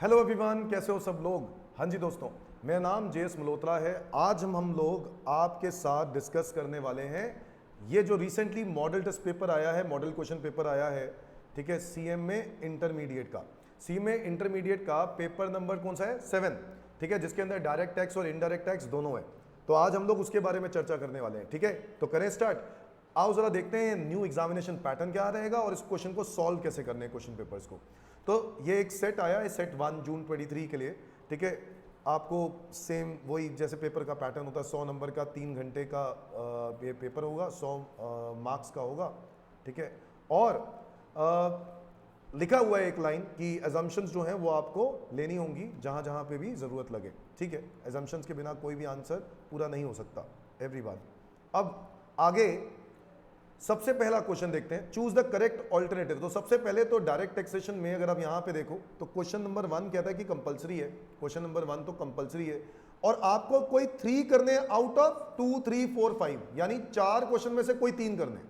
Hello everyone, कैसे हो सब लोग। हाँ जी दोस्तों, मेरा नाम जेएस मल्होत्रा है। आज हम लोग आपके साथ डिस्कस करने वाले हैं ये जो रिसेंटली मॉडल टेस्ट पेपर आया है, मॉडल क्वेश्चन पेपर आया है, ठीक है, सीएम में इंटरमीडिएट का। सीएम में इंटरमीडिएट का पेपर नंबर कौन सा है? 7, ठीक है, जिसके अंदर डायरेक्ट टैक्स और इनडायरेक्ट टैक्स दोनों है। तो आज हम लोग उसके बारे में चर्चा करने वाले हैं, ठीक है। तो करें स्टार्ट। आओ जरा देखते हैं न्यू एग्जामिनेशन पैटर्न क्या रहेगा और इस क्वेश्चन को सॉल्व कैसे करने हैं क्वेश्चन पेपर्स को। तो ये एक सेट आया है, सेट 1 जून 23 के लिए, ठीक है। आपको सेम वही जैसे पेपर का पैटर्न होता है, 100 नंबर का 3 घंटे का ये पेपर होगा, 100 मार्क्स का होगा, ठीक है। और लिखा हुआ है एक लाइन कि एजम्पशंस जो हैं वो आपको लेनी होंगी जहां जहां पे भी जरूरत लगे, ठीक है। एजम्पशंस के बिना कोई भी आंसर पूरा नहीं हो सकता एवरी बार। अब आगे सबसे पहला क्वेश्चन देखते हैं, चूज द करेक्ट ऑल्टरनेटिव। तो सबसे पहले तो डायरेक्ट टैक्सेशन में अगर आप यहां पे देखो तो क्वेश्चन नंबर 1 कहता है कि कंपलसरी है। क्वेश्चन नंबर 1 तो कंपलसरी है और आपको कोई 3 करने आउट ऑफ 2, 3, 4, 5, यानी 4 क्वेश्चन में से कोई 3 करने।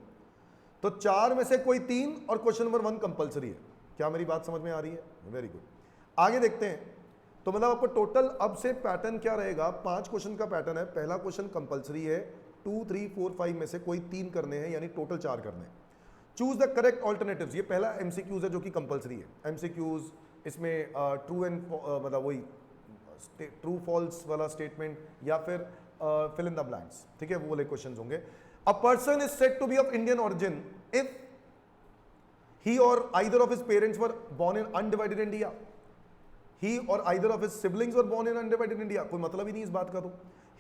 तो 4 में से कोई 3 और क्वेश्चन नंबर 1 कंपलसरी है। क्या मेरी बात समझ में आ रही है? Very good. आगे देखते हैं। तो मतलब आपको टोटल अब से पैटर्न क्या रहेगा? 5 क्वेश्चन का पैटर्न है। पहला क्वेश्चन कंपलसरी है, 2, 3, 4, 5 में से कोई 3 करने हैं, यानी टोटल 4 करने हैं। Choose the correct alternatives. ये पहला एमसीक्यूज है जो कि कंपलसरी है। एमसीक्यूज इसमें ट्रू एंड मतलब वही ट्रू फॉल्स वाला स्टेटमेंट या फिर फिल इन द ब्लैंक्स, ठीक है, वो वाले क्वेश्चंस होंगे। A person is said to be of Indian origin if he or either of his parents were born in undivided India. He or either of his siblings were born in undivided India. कोई मतलब ही नहीं इस बात का। तो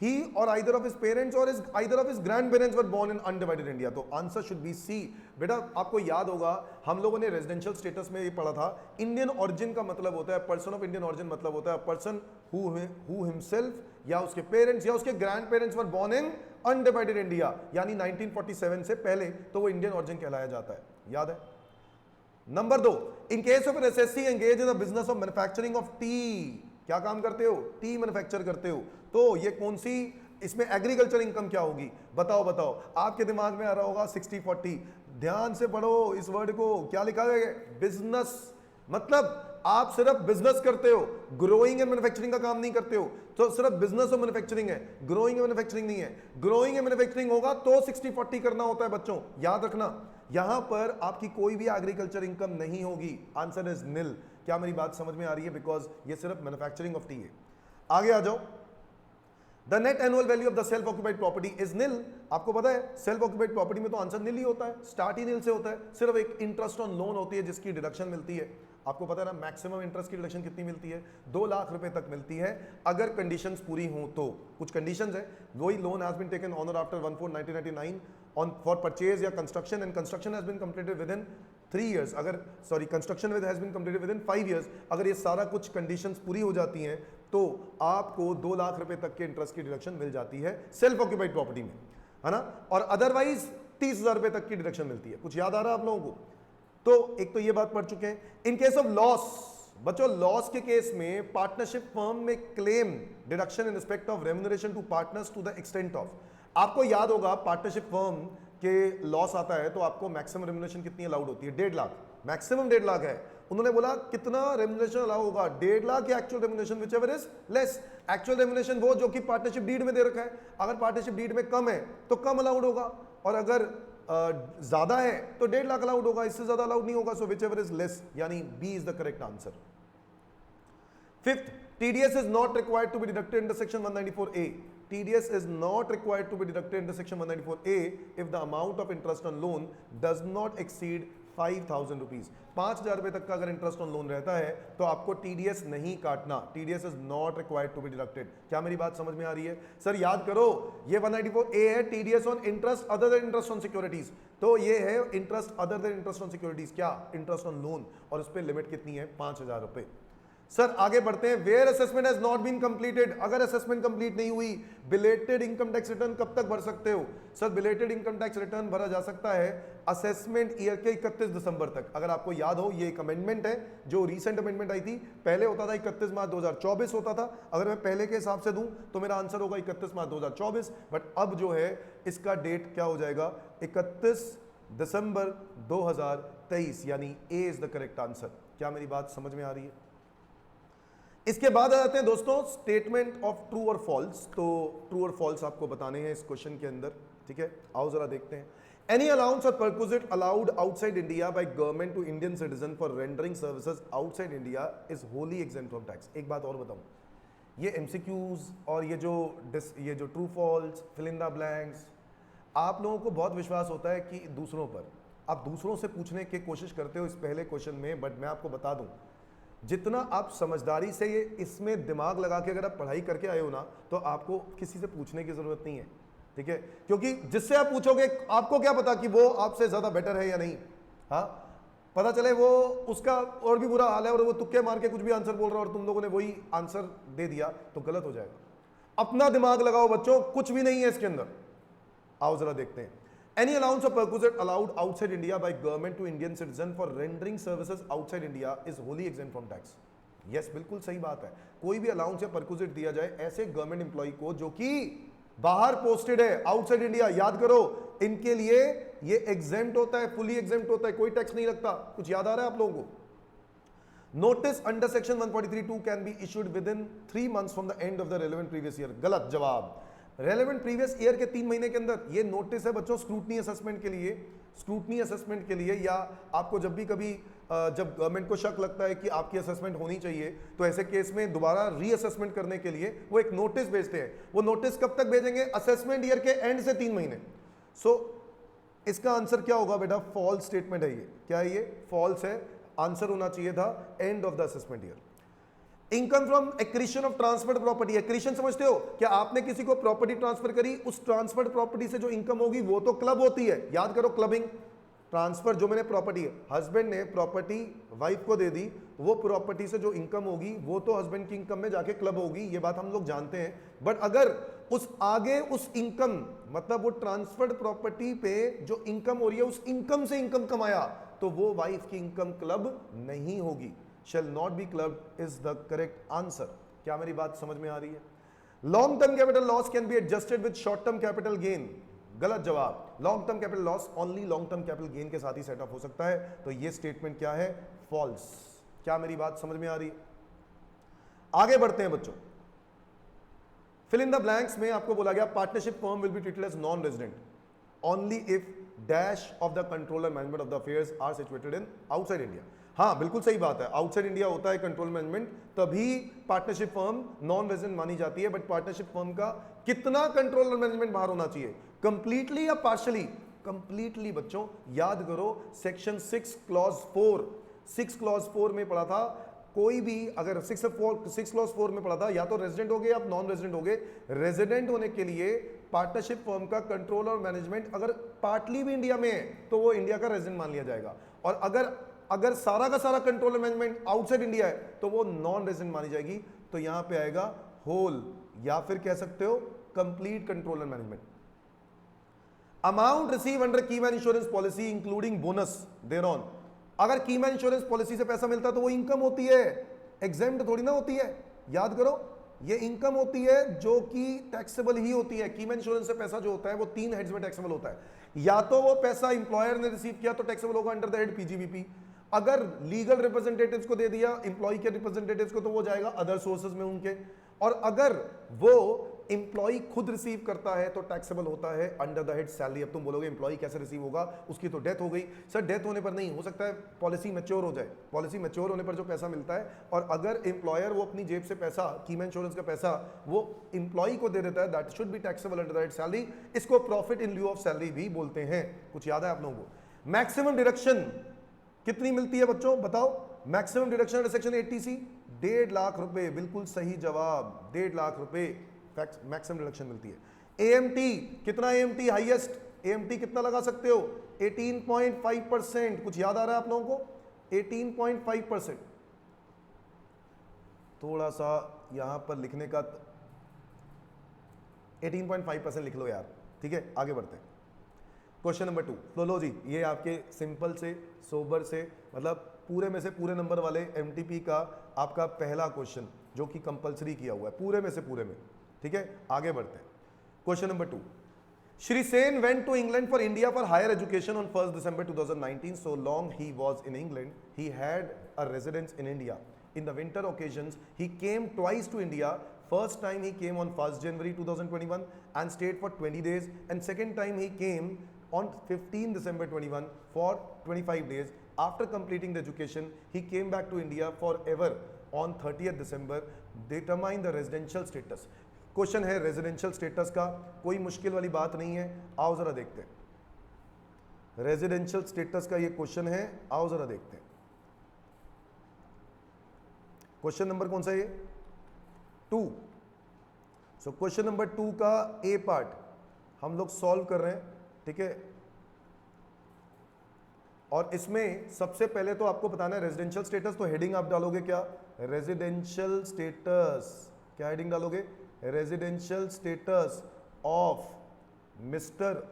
he or either of his parents or either of his grandparents were born in undivided India. तो answer should B C. बेटा आपको याद होगा हम लोगों ने रेजिडेंशियल स्टेटस में ये पढ़ा था, इंडियन ओरिजिन का मतलब होता है, पर्सन ऑफ इंडियन ओरिजिन मतलब होता है पर्सन हु हिमसेल्फ या उसके पेरेंट्स या उसके grand parents were born in undivided India, यानी 1947 से पहले, तो वो इंडियन ओरिजिन कहलाया जाता है। याद है? Number 2, in case of an assessee engage in the business of manufacturing of tea. क्या काम करते हो? टी मैन्युफैक्चर करते हो। तो ये कौन सी, इसमें एग्रीकल्चर इनकम क्या होगी? बताओ बताओ। आपके दिमाग में आ रहा होगा 60-40। ध्यान से पढ़ो इस वर्ड को। क्या लिखा है? बिजनेस। मतलब आप सिर्फ बिजनेस करते हो, ग्रोइंग एंड मैन्युफैक्चरिंग का काम नहीं करते हो। तो सिर्फ बिजनेस और मैन्युफैक्चरिंग है, ग्रोइंग एंड मैन्युफैक्चरिंग नहीं है। ग्रोइंग एंड मैन्युफैक्चरिंग होगा तो 60-40 करना होता है बच्चों, याद रखना। यहां पर आपकी कोई भी एग्रीकल्चर इनकम नहीं होगी। आंसर इज निल। क्या मेरी बात समझ में आ रही है? बिकॉज ये सिर्फ मैन्युफैक्चरिंग ऑफ टी है। आगे आ जाओ। The net annual value of the self occupied property is निल। आपको पता है सेल्फ ऑक्यूपाइड प्रॉपर्टी में तो आंसर निल ही होता है, स्टार्ट ही निल से होता है। सिर्फ एक इंटरेस्ट ऑन लोन होती है जिसकी डिडक्शन मिलती है। आपको पता है ना मैक्सिमम इंटरेस्ट की डिडक्शन कितनी मिलती है? 2 लाख रुपए तक मिलती है अगर कंडीशंस पूरी हो तो। कुछ कंडीशंस है, वही loan has been taken on और आफ्टर 1/4/1999 ऑन फॉर परचेज या construction and construction has been completed with in 3 years. अगर sorry construction with has been completed with in 5 years. अगर ये सारा कुछ कंडीशंस पूरी हो जाती हैं तो आपको 2 लाख रुपए तक के इंटरेस्ट की डिडक्शन मिल जाती है सेल्फ ऑक्यूपाइड प्रॉपर्टी में, है ना। और अदरवाइज 30,000 रुपए तक की डिडक्शन मिलती है। कुछ याद आ रहा है आप लोगों को? तो एक तो ये बात पढ़ चुके हैं। इन केस ऑफ लॉस, बच्चों लॉस के केस में पार्टनरशिप फर्म में claim deduction in respect of remuneration to partners to the extent of. आपको याद होगा पार्टनरशिप फर्म के लॉस आता है तो आपको मैक्सिमम रेम्यूनरेशन कितनी अलाउड होती है? 1.5 लाख। मैक्सिमम 1.5 लाख है। उन्होंने बोला कितना रेम्यूनरेशन अलाउ होगा? 1.5 लाख या actual remuneration, whichever is less. Actual remuneration वो जो कि पार्टनरशिप डीड में दे रखा है। अगर पार्टनरशिप डीड में कम है तो कम अलाउड होगा, और अगर ज्यादा है तो 1.5 लाख अलाउड होगा, इससे ज्यादा अलाउड नहीं होगा। सो व्हिचएवर इज लेस, यानी B is the correct answer. Fifth, TDS is not required to be deducted under section 194A. TDS is not required to be deducted under section 194A if the amount of interest on loan does not exceed 5,000 rupees. 5,000 रुपए तक का अगर interest on loan रहता है तो आपको TDS नहीं काटना। TDS is not required to be deducted. क्या मेरी बात समझ में आ रही है? सर याद करो ये 194A है, TDS on interest other than interest on securities. तो ये है interest other than interest on securities, क्या इंटरेस्ट ऑन लोन, और उस पर लिमिट कितनी है? 5,000 रुपए। सर आगे बढ़ते हैं। Where assessment has not been completed, अगर असेसमेंट कंप्लीट नहीं हुई, बिलेटेड इनकम टैक्स रिटर्न कब तक भर सकते हो? Sir belated income tax return भरा जा सकता है असेसमेंट ईयर के 31 दिसंबर तक। अगर आपको याद हो ये एक अमेंडमेंट है जो रीसेंट अमेंडमेंट आई थी। पहले होता था 31 मार्च 2024 होता था। अगर मैं पहले के हिसाब से दूं तो मेरा आंसर होगा 31 मार्च 2024, बट अब जो है इसका डेट क्या हो जाएगा? 31 दिसंबर 2023, यानी ए इज द करेक्ट आंसर। क्या मेरी बात समझ में आ रही है? इसके बाद आ जाते हैं दोस्तों स्टेटमेंट ऑफ ट्रू और फॉल्स। तो ट्रू और फॉल्स आपको बताने हैं इस क्वेश्चन के अंदर, ठीक है। आओ जरा देखते हैं। Any allowance or perquisite allowed outside India by government to Indian citizen for rendering services outside India is wholly exempt from tax. एक बात और बताऊं, ये एमसीक्यूज और ये जो true false, fill in the blanks, आप लोगों को बहुत विश्वास होता है कि दूसरों पर, आप दूसरों से पूछने की कोशिश करते हो इस पहले क्वेश्चन में, बट मैं आपको बता दूं जितना आप समझदारी से ये इसमें दिमाग लगा के अगर आप पढ़ाई करके आए हो ना, तो आपको किसी से पूछने की जरूरत नहीं है, ठीक है। क्योंकि जिससे आप पूछोगे आपको क्या पता कि वो आपसे ज्यादा बेटर है या नहीं। हाँ, पता चले वो उसका और भी बुरा हाल है और वो तुक्के मार के कुछ भी आंसर बोल रहा है और तुम लोगों ने वही आंसर दे दिया तो गलत हो जाएगा। अपना दिमाग लगाओ बच्चों, कुछ भी नहीं है इसके अंदर। आओ जरा देखते हैं। Any allowance or perquisite allowed outside India by government to Indian citizen for rendering services outside India is wholly exempt from tax. Yes, बिल्कुल सही बात है। कोई भी अलाउंस या परक्विजिट दिया जाए ऐसे गवर्नमेंट एम्प्लॉय को जो कि बाहर पोस्टेड है आउटसाइड इंडिया, याद करो इनके लिए ये एग्जेम्प्ट होता है, फुली एग्जेम्प्ट होता है, कोई टैक्स नहीं लगता। कुछ याद आ रहा है आप लोगों को? Notice under section 143(2) can be issued with in 3 months from the end of the relevant previous year. गलत जवाब। रेलेवेंट प्रीवियस ईयर के 3 महीने के अंदर ये नोटिस है बच्चों स्क्रूटनी असेसमेंट के लिए। स्क्रूटनी असेसमेंट के लिए, या आपको जब भी कभी जब गवर्नमेंट को शक लगता है कि आपकी असेसमेंट होनी चाहिए तो ऐसे केस में दोबारा रीअसेसमेंट करने के लिए वो एक नोटिस भेजते हैं। वो नोटिस कब तक भेजेंगे? असेसमेंट ईयर के एंड से 3 महीने। सो इसका आंसर क्या होगा बेटा? फॉल्स स्टेटमेंट है ये। क्या है ये? फॉल्स है। आंसर होना चाहिए था end of the assessment year. Income from accretion of transferred property. Accretion समझते हो? क्या आपने किसी को प्रॉपर्टी ट्रांसफर करी, उस ट्रांसफर्ड प्रॉपर्टी से जो इनकम होगी वो तो क्लब होती है। याद करो, क्लबिंग। ट्रांसफर जो मैंने प्रॉपर्टी है, हस्बैंड ने प्रॉपर्टी वाइफ को दे दी, वो प्रॉपर्टी से जो इनकम होगी वो तो हस्बैंड की इनकम में जाके क्लब होगी, ये बात हम लोग जानते हैं। बट अगर उस आगे उस इनकम, मतलब वो ट्रांसफर्ड प्रॉपर्टी पे जो इनकम हो रही है उस इनकम से इनकम कमाया, तो वो वाइफ की इनकम क्लब नहीं होगी। shall not be clubbed is the correct answer। क्या मेरी बात समझ में आ रही है? Long term capital loss can be adjusted with short term capital gain. गलत जवाब। Long term capital loss only long term capital gain के साथ ही सेट ऑफ हो सकता है। तो ये स्टेटमेंट क्या है? फॉल्स। क्या मेरी बात समझ में आ रही है? आगे बढ़ते हैं बच्चों। फिल इन द ब्लैंक्स में आपको बोला गया partnership firm will be treated as non resident only if dash of the controller management of the affairs are situated in outside India. हाँ, बिल्कुल सही बात है। आउटसाइड इंडिया होता है कंट्रोल मैनेजमेंट, तभी पार्टनरशिप फर्म नॉन रेजिडेंट मानी जाती है। बट पार्टनरशिप फर्म का कितना कंट्रोलर मैनेजमेंट बाहर होना चाहिए? कंप्लीटली या पार्शियली? कंप्लीटली बच्चों। याद करो सेक्शन 6 क्लॉज 4, 6 क्लॉज 4 में पढ़ा था, कोई भी अगर 6 क्लॉज 4 में पढ़ा था, या तो रेजिडेंट हो गए या नॉन रेजिडेंट हो गए। रेजिडेंट होने के लिए पार्टनरशिप फर्म का कंट्रोल और मैनेजमेंट अगर पार्टली भी इंडिया में है तो वो इंडिया का रेजिडेंट मान लिया जाएगा। और अगर सारा का सारा कंट्रोल मैनेजमेंट आउटसाइड इंडिया है तो वो नॉन रेजिडेंट मानी जाएगी। तो यहां पे आएगा होल, या फिर कह सकते हो complete control management. Amount receive under keyman insurance policy including bonus thereon. अगर कीमैन इंश्योरेंस पॉलिसी से पैसा मिलता है तो वो इनकम होती है, एग्जेम्प्ट थोड़ी ना होती है। याद करो, ये इनकम होती है जो कि टैक्सेबल ही होती है। कीमैन इंश्योरेंस से पैसा जो होता है वो 3 हेड्स में टैक्सेबल होता है। या तो वो पैसा इंप्लॉयर ने रिसीव किया तो टैक्सेबल होगा अंडर द हेड पीजीबीपी। अगर लीगल रिप्रेजेंटेटिव्स को दे दिया, एम्प्लॉय के रिप्रेजेंटेटिव्स को, तो वो जाएगा अदर सोर्सेज में उनके। और अगर वो एम्प्लॉय खुद रिसीव करता है तो टैक्सेबल होता है अंडर द हेड सैलरी। अब तुम बोलोगे एम्प्लॉय कैसे रिसीव होगा, उसकी तो डेथ हो गई। सर डेथ होने पर नहीं हो सकता है, पॉलिसी मैच्योर हो जाए। पॉलिसी मैच्योर होने पर जो पैसा मिलता है, और अगर एम्प्लॉयर वो अपनी जेब से पैसा, कीमैन इंश्योरेंस का पैसा वो एम्प्लॉय को दे देता है, that should be taxable under the head salary. इसको profit in lieu of salary भी बोलते हैं। कुछ याद है आप लोगों को? मैक्सिमम डिडक्शन कितनी मिलती है बच्चों, बताओ? Maximum deduction under section 80C 1.5 lakh रुपए। बिल्कुल सही जवाब, 1.5 लाख रुपए मैक्सिमम डिडक्शन मिलती है। एएमटी कितना? एएमटी हाईएस्ट एएमटी कितना लगा सकते हो? 18.5%। कुछ याद आ रहा है आप लोगों को? 18.5%। थोड़ा सा यहां पर लिखने का 18.5% लिख लो यार, ठीक है। आगे बढ़ते हैं। Question number 2। तो लो जी, ये आपके सिंपल से सोबर से, मतलब पूरे में से पूरे नंबर वाले एमटीपी का आपका पहला क्वेश्चन जो कि कंपलसरी किया हुआ है, पूरे में से पूरे में, ठीक है। आगे बढ़ते हैं। Question number 2। Shri Sen went to England for India for higher education on 1 December 2019। So long he was in England he had a residence in India. In the winter occasions, he came twice to India. First time he came on 1st January 2021 and stayed for 20 days, and second time he came on 15 December 21 for 25 days. After completing the education, he came back to India forever on 30th December. Determine the residential status. Question है residential status का, कोई मुश्किल वाली बात नहीं है, आओ जरा देखते हैं। रेजिडेंशियल स्टेटस का ये क्वेश्चन है, आओ जरा देखते हैं। क्वेश्चन नंबर कौन सा है? 2। सो क्वेश्चन नंबर 2 का ए पार्ट हम लोग सॉल्व कर रहे हैं, ठीक है। और इसमें सबसे पहले तो आपको बताना है रेजिडेंशियल स्टेटस, तो हेडिंग आप डालोगे क्या? Residential status. क्या हेडिंग डालोगे? रेजिडेंशियल स्टेटस ऑफ मिस्टर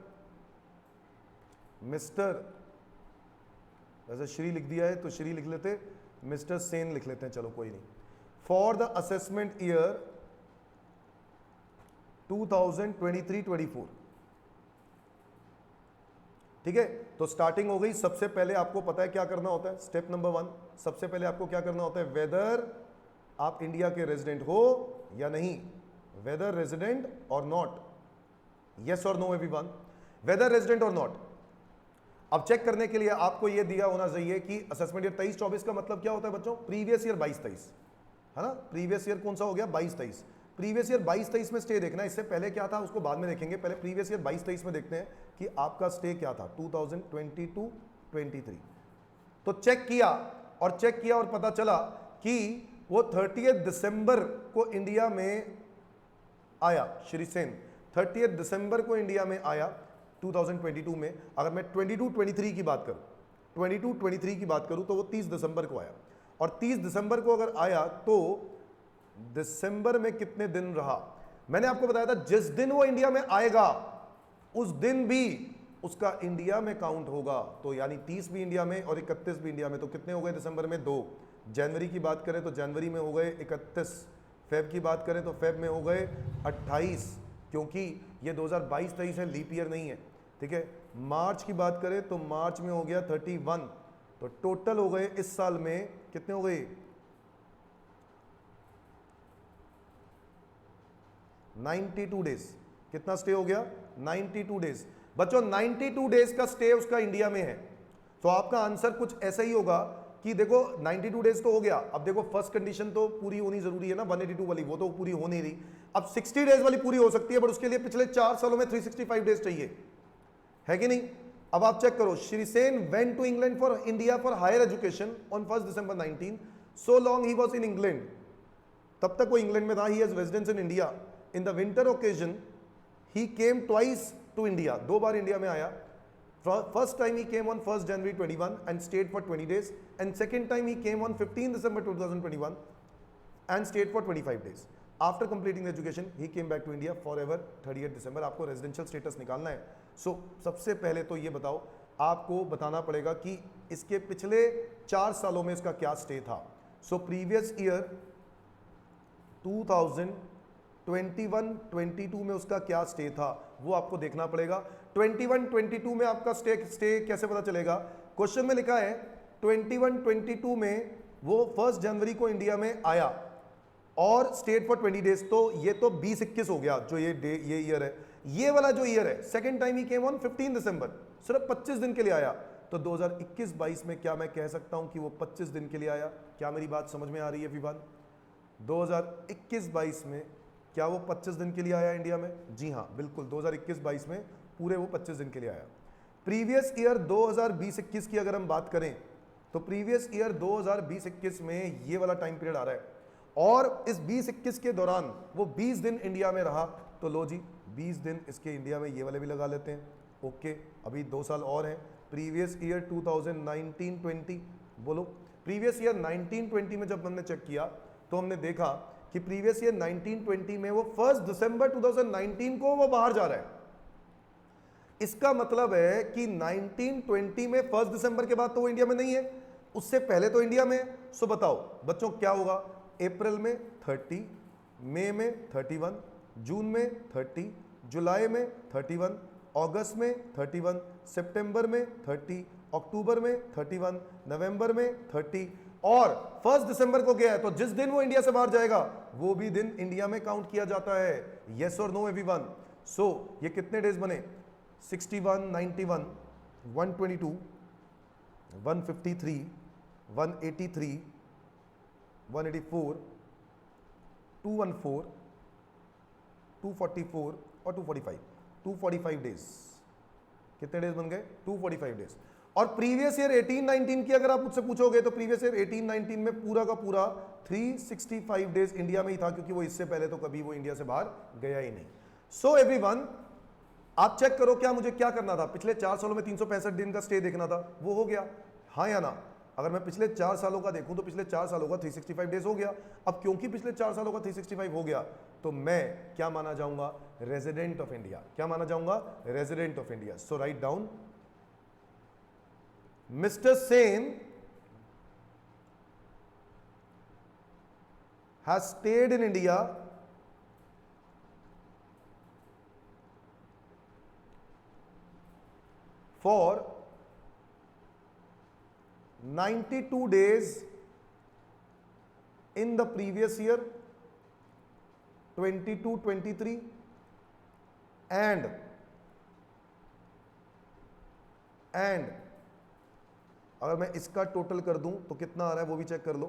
वैसे श्री लिख दिया है तो श्री लिख लेते, मिस्टर सेन लिख लेते हैं, चलो कोई नहीं। फॉर द असेसमेंट ईयर 2023-24, ठीक है। तो स्टार्टिंग हो गई। सबसे पहले आपको पता है क्या करना होता है, स्टेप नंबर 1, सबसे पहले आपको क्या करना होता है? वेदर आप इंडिया के रेजिडेंट हो या नहीं, वेदर रेजिडेंट और नॉट, यस और नो एवरीवन, वेदर रेजिडेंट और नॉट। अब चेक करने के लिए आपको यह दिया होना चाहिए कि असेसमेंट ईयर 23-24 का मतलब क्या होता है बच्चों? प्रीवियस ईयर 22-23, है ना। प्रीवियस ईयर कौन सा हो गया? 22-23। प्रीवियस ईयर 22-23 में स्टे देखना है, इससे पहले क्या था उसको बाद में देखेंगे, पहले प्रीवियस ईयर 22-23 में देखते हैं कि आपका स्टे क्या था 2022-23। तो चेक किया और पता चला कि वो 30 दिसंबर को इंडिया में आया। श्री सेन 30 दिसंबर को इंडिया में आया 2022 में। अगर मैं 22-23 की बात करूं, 22-23 की बात करूं तो वो 30 दिसंबर को आया, और 30 दिसंबर को अगर आया तो दिसंबर में कितने दिन रहा? मैंने आपको बताया था जिस दिन वो इंडिया में आएगा उस दिन भी उसका इंडिया में काउंट होगा। तो यानी 30 भी इंडिया में और 31 भी इंडिया में। तो कितने हो गए दिसंबर में? 2। जनवरी की बात करें तो जनवरी में हो गए 31, फेब की बात करें तो फेब में हो गए 28, क्योंकि ये 2022-23 है, लीप ईयर नहीं है, ठीक है। मार्च की बात करें तो मार्च में हो गया 31। तो टोटल हो गए इस साल में कितने हो गए? 92 डेज। कितना स्टे हो गया? 92 डेज। बच्चों 92 डेज का स्टे उसका इंडिया में है। तो आपका आंसर कुछ ऐसा ही होगा कि देखो 92 डेज तो हो गया, अब देखो फर्स्ट कंडीशन तो पूरी होनी जरूरी है ना, 182 वाली, वो तो पूरी हो नहीं रही। अब 60 डेज वाली पूरी हो सकती है, बट उसके लिए पिछले 4 सालों में 365 डेज चाहिए, है कि नहीं। अब आप चेक करो, Shri Sen went to England for India for higher education on 1 December 19, so long he was in England, तब तक वो इंग्लैंड में था, he has residence in India. In the winter occasion he came twice to India, 2 बार India में आया। First time he came on 1st January 21 and stayed for 20 days, and second time he came on 15 December 2021 and stayed for 25 days. After completing the education, he came back to India forever 30th December. आपको residential status निकालना है। सो सबसे पहले तो ये बताओ, आपको बताना पड़ेगा कि इसके पिछले 4 सालों में इसका क्या स्टे था। सो प्रीवियस ईयर 2021-22 में उसका क्या स्टे था वो आपको देखना पड़ेगा। 21-22 में आपका स्टे कैसे पता चलेगा? क्वेश्चन में लिखा है 21-22 में वो 1 जनवरी को इंडिया में आया और स्टेट फॉर 20 डेज। तो ये तो 20-21 हो गया, जो ये ईयर है। ये वाला जो ईयर है second time he came on 15 दिसंबर, सिर्फ 25 दिन के लिए आया। तो 2021-22 में क्या मैं कह सकता हूं कि वो 25 दिन के लिए आया? क्या मेरी बात समझ में आ रही है विवान? 2021-22 में क्या वो 25 दिन के लिए आया इंडिया में? जी हाँ, बिल्कुल 2021-22 में पूरे वो 25 दिन के लिए आया। प्रीवियस ईयर 2020-21 की अगर हम बात करें तो प्रीवियस ईयर 2020-21 में ये वाला टाइम पीरियड आ रहा है, और इस 20-21 के दौरान वो 20 दिन इंडिया में रहा। तो लो जी 20 दिन इसके इंडिया में ये वाले भी लगा लेते हैं। ओके, अभी 2 साल और हैं। प्रीवियस ईयर 2019-20 बोलो। प्रीवियस ईयर 19-20 में जब हमने चेक किया तो हमने देखा कि प्रीवियस ईयर 19-20 में वो 1 दिसंबर 2019 को वो बाहर जा रहा है। इसका मतलब है कि 19-20 में 1 दिसंबर के बाद तो वो इंडिया में नहीं है, उससे पहले तो इंडिया में है। सो बताओ बच्चों क्या होगा? अप्रैल में 30, मई में 31, जून में 30, जुलाई में 31, अगस्त में 31, सितंबर में 30, अक्टूबर में 31, नवंबर में 30, और 1 दिसंबर को गया है, तो जिस दिन वो इंडिया से बाहर जाएगा वो भी दिन इंडिया में काउंट किया जाता है। यस और नो एवरीवन? सो ये कितने डेज बने? 61, 91, 122, 153, 183, 184, 214, 244 और 245, 245 डेज। कितने डेज बन गए? 245 डेज। और प्रीवियस ईयर 18-19 की अगर आप मुझसे पूछोगे तो प्रीवियस ईयर 18-19 में पूरा का पूरा 365 डेज इंडिया में ही था, क्योंकि वो इससे पहले तो कभी वो इंडिया से बाहर गया ही नहीं। सो एवरीवन, आप चेक करो क्या मुझे क्या करना था? पिछले 4 सालों में 365 दिन का स्टे देखना था, वो हो गया, हाँ या ना? अगर मैं पिछले 4 सालों का देखूं तो पिछले 4 सालों का 365 डेज हो गया। अब क्योंकि पिछले 4 सालों का 365 हो गया तो मैं क्या माना जाऊंगा? Resident of India. क्या माना जाऊंगा? Resident of India. So write down, mister Sen has stayed in India for 92 days in the previous year 22-23 and अगर मैं इसका टोटल कर दूं तो कितना आ रहा है वो भी चेक कर लो।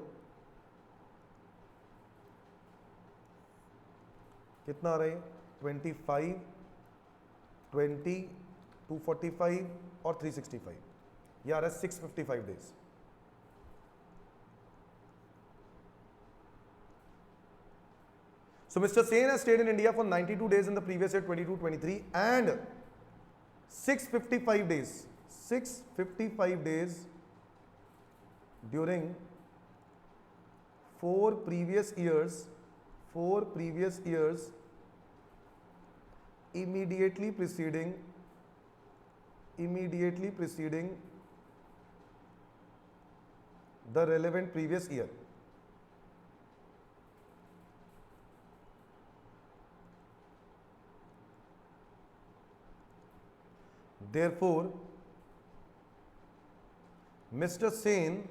कितना आ रहा है? 25, 20, 245 और 365, ये आ रहा है 655 days. So Mr. Sen has stayed in India for 92 days in the previous year 22-23 and 655 days during 4 previous years immediately preceding the relevant previous year. Therefore, Mr. Sen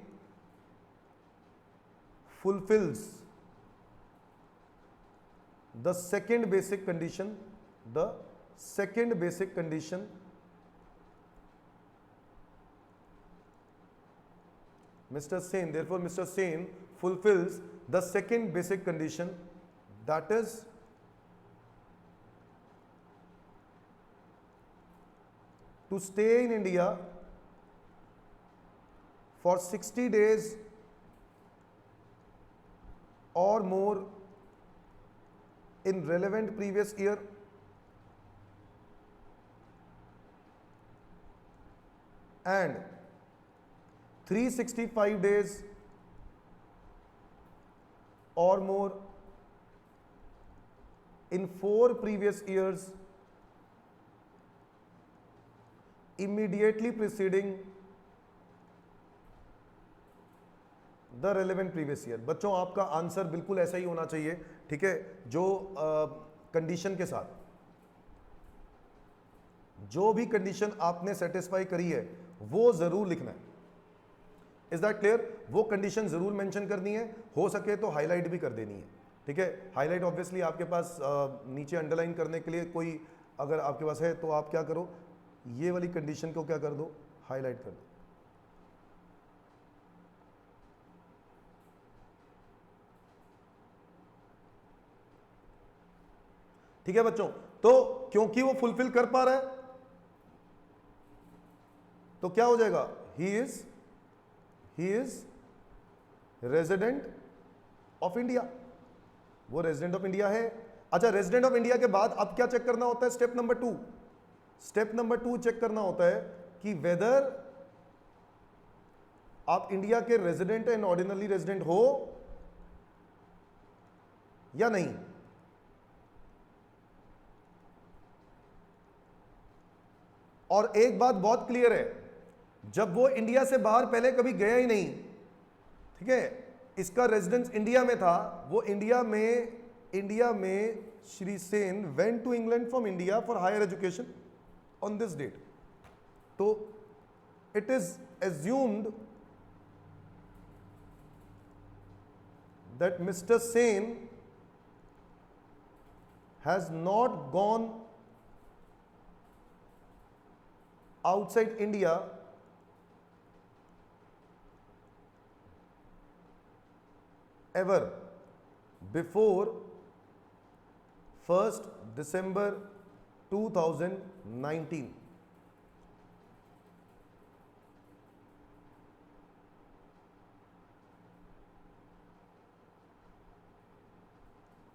fulfills the second basic condition, Mr. Sen, therefore Mr. Sen fulfills the second basic condition, that is to stay in India for 60 days or more in relevant previous year and 365 days or more in 4 previous years immediately preceding the relevant previous year. बच्चों आपका answer बिल्कुल ऐसा ही होना चाहिए, ठीक है, जो condition के साथ, जो भी कंडीशन आपने सेटिस्फाई करी है वो जरूर लिखना है। Is that clear? वो कंडीशन जरूर मेंशन करनी है, हो सके तो हाईलाइट भी कर देनी है, ठीक है। हाईलाइट ऑब्वियसली आपके पास नीचे अंडरलाइन करने के लिए कोई अगर आपके पास है तो आप क्या करो, ये वाली कंडीशन को क्या कर दो, हाईलाइट कर दो। ठीक है बच्चों, तो क्योंकि वो फुलफिल कर पा रहा है तो क्या हो जाएगा, he is resident of India. वो रेजिडेंट ऑफ इंडिया है। अच्छा, रेजिडेंट ऑफ इंडिया के बाद अब क्या चेक करना होता है? स्टेप नंबर 2 चेक करना होता है कि वेदर आप इंडिया के रेजिडेंट एंड ऑर्डिनरी रेजिडेंट हो या नहीं। और एक बात बहुत क्लियर है, जब वो इंडिया से बाहर पहले कभी गया ही नहीं, ठीक है, इसका रेजिडेंस इंडिया में था, वो इंडिया में Shri Sen went to England from India for higher education on this date, तो it is assumed that Mr. Sen has not gone outside India ever before 1st December 2019.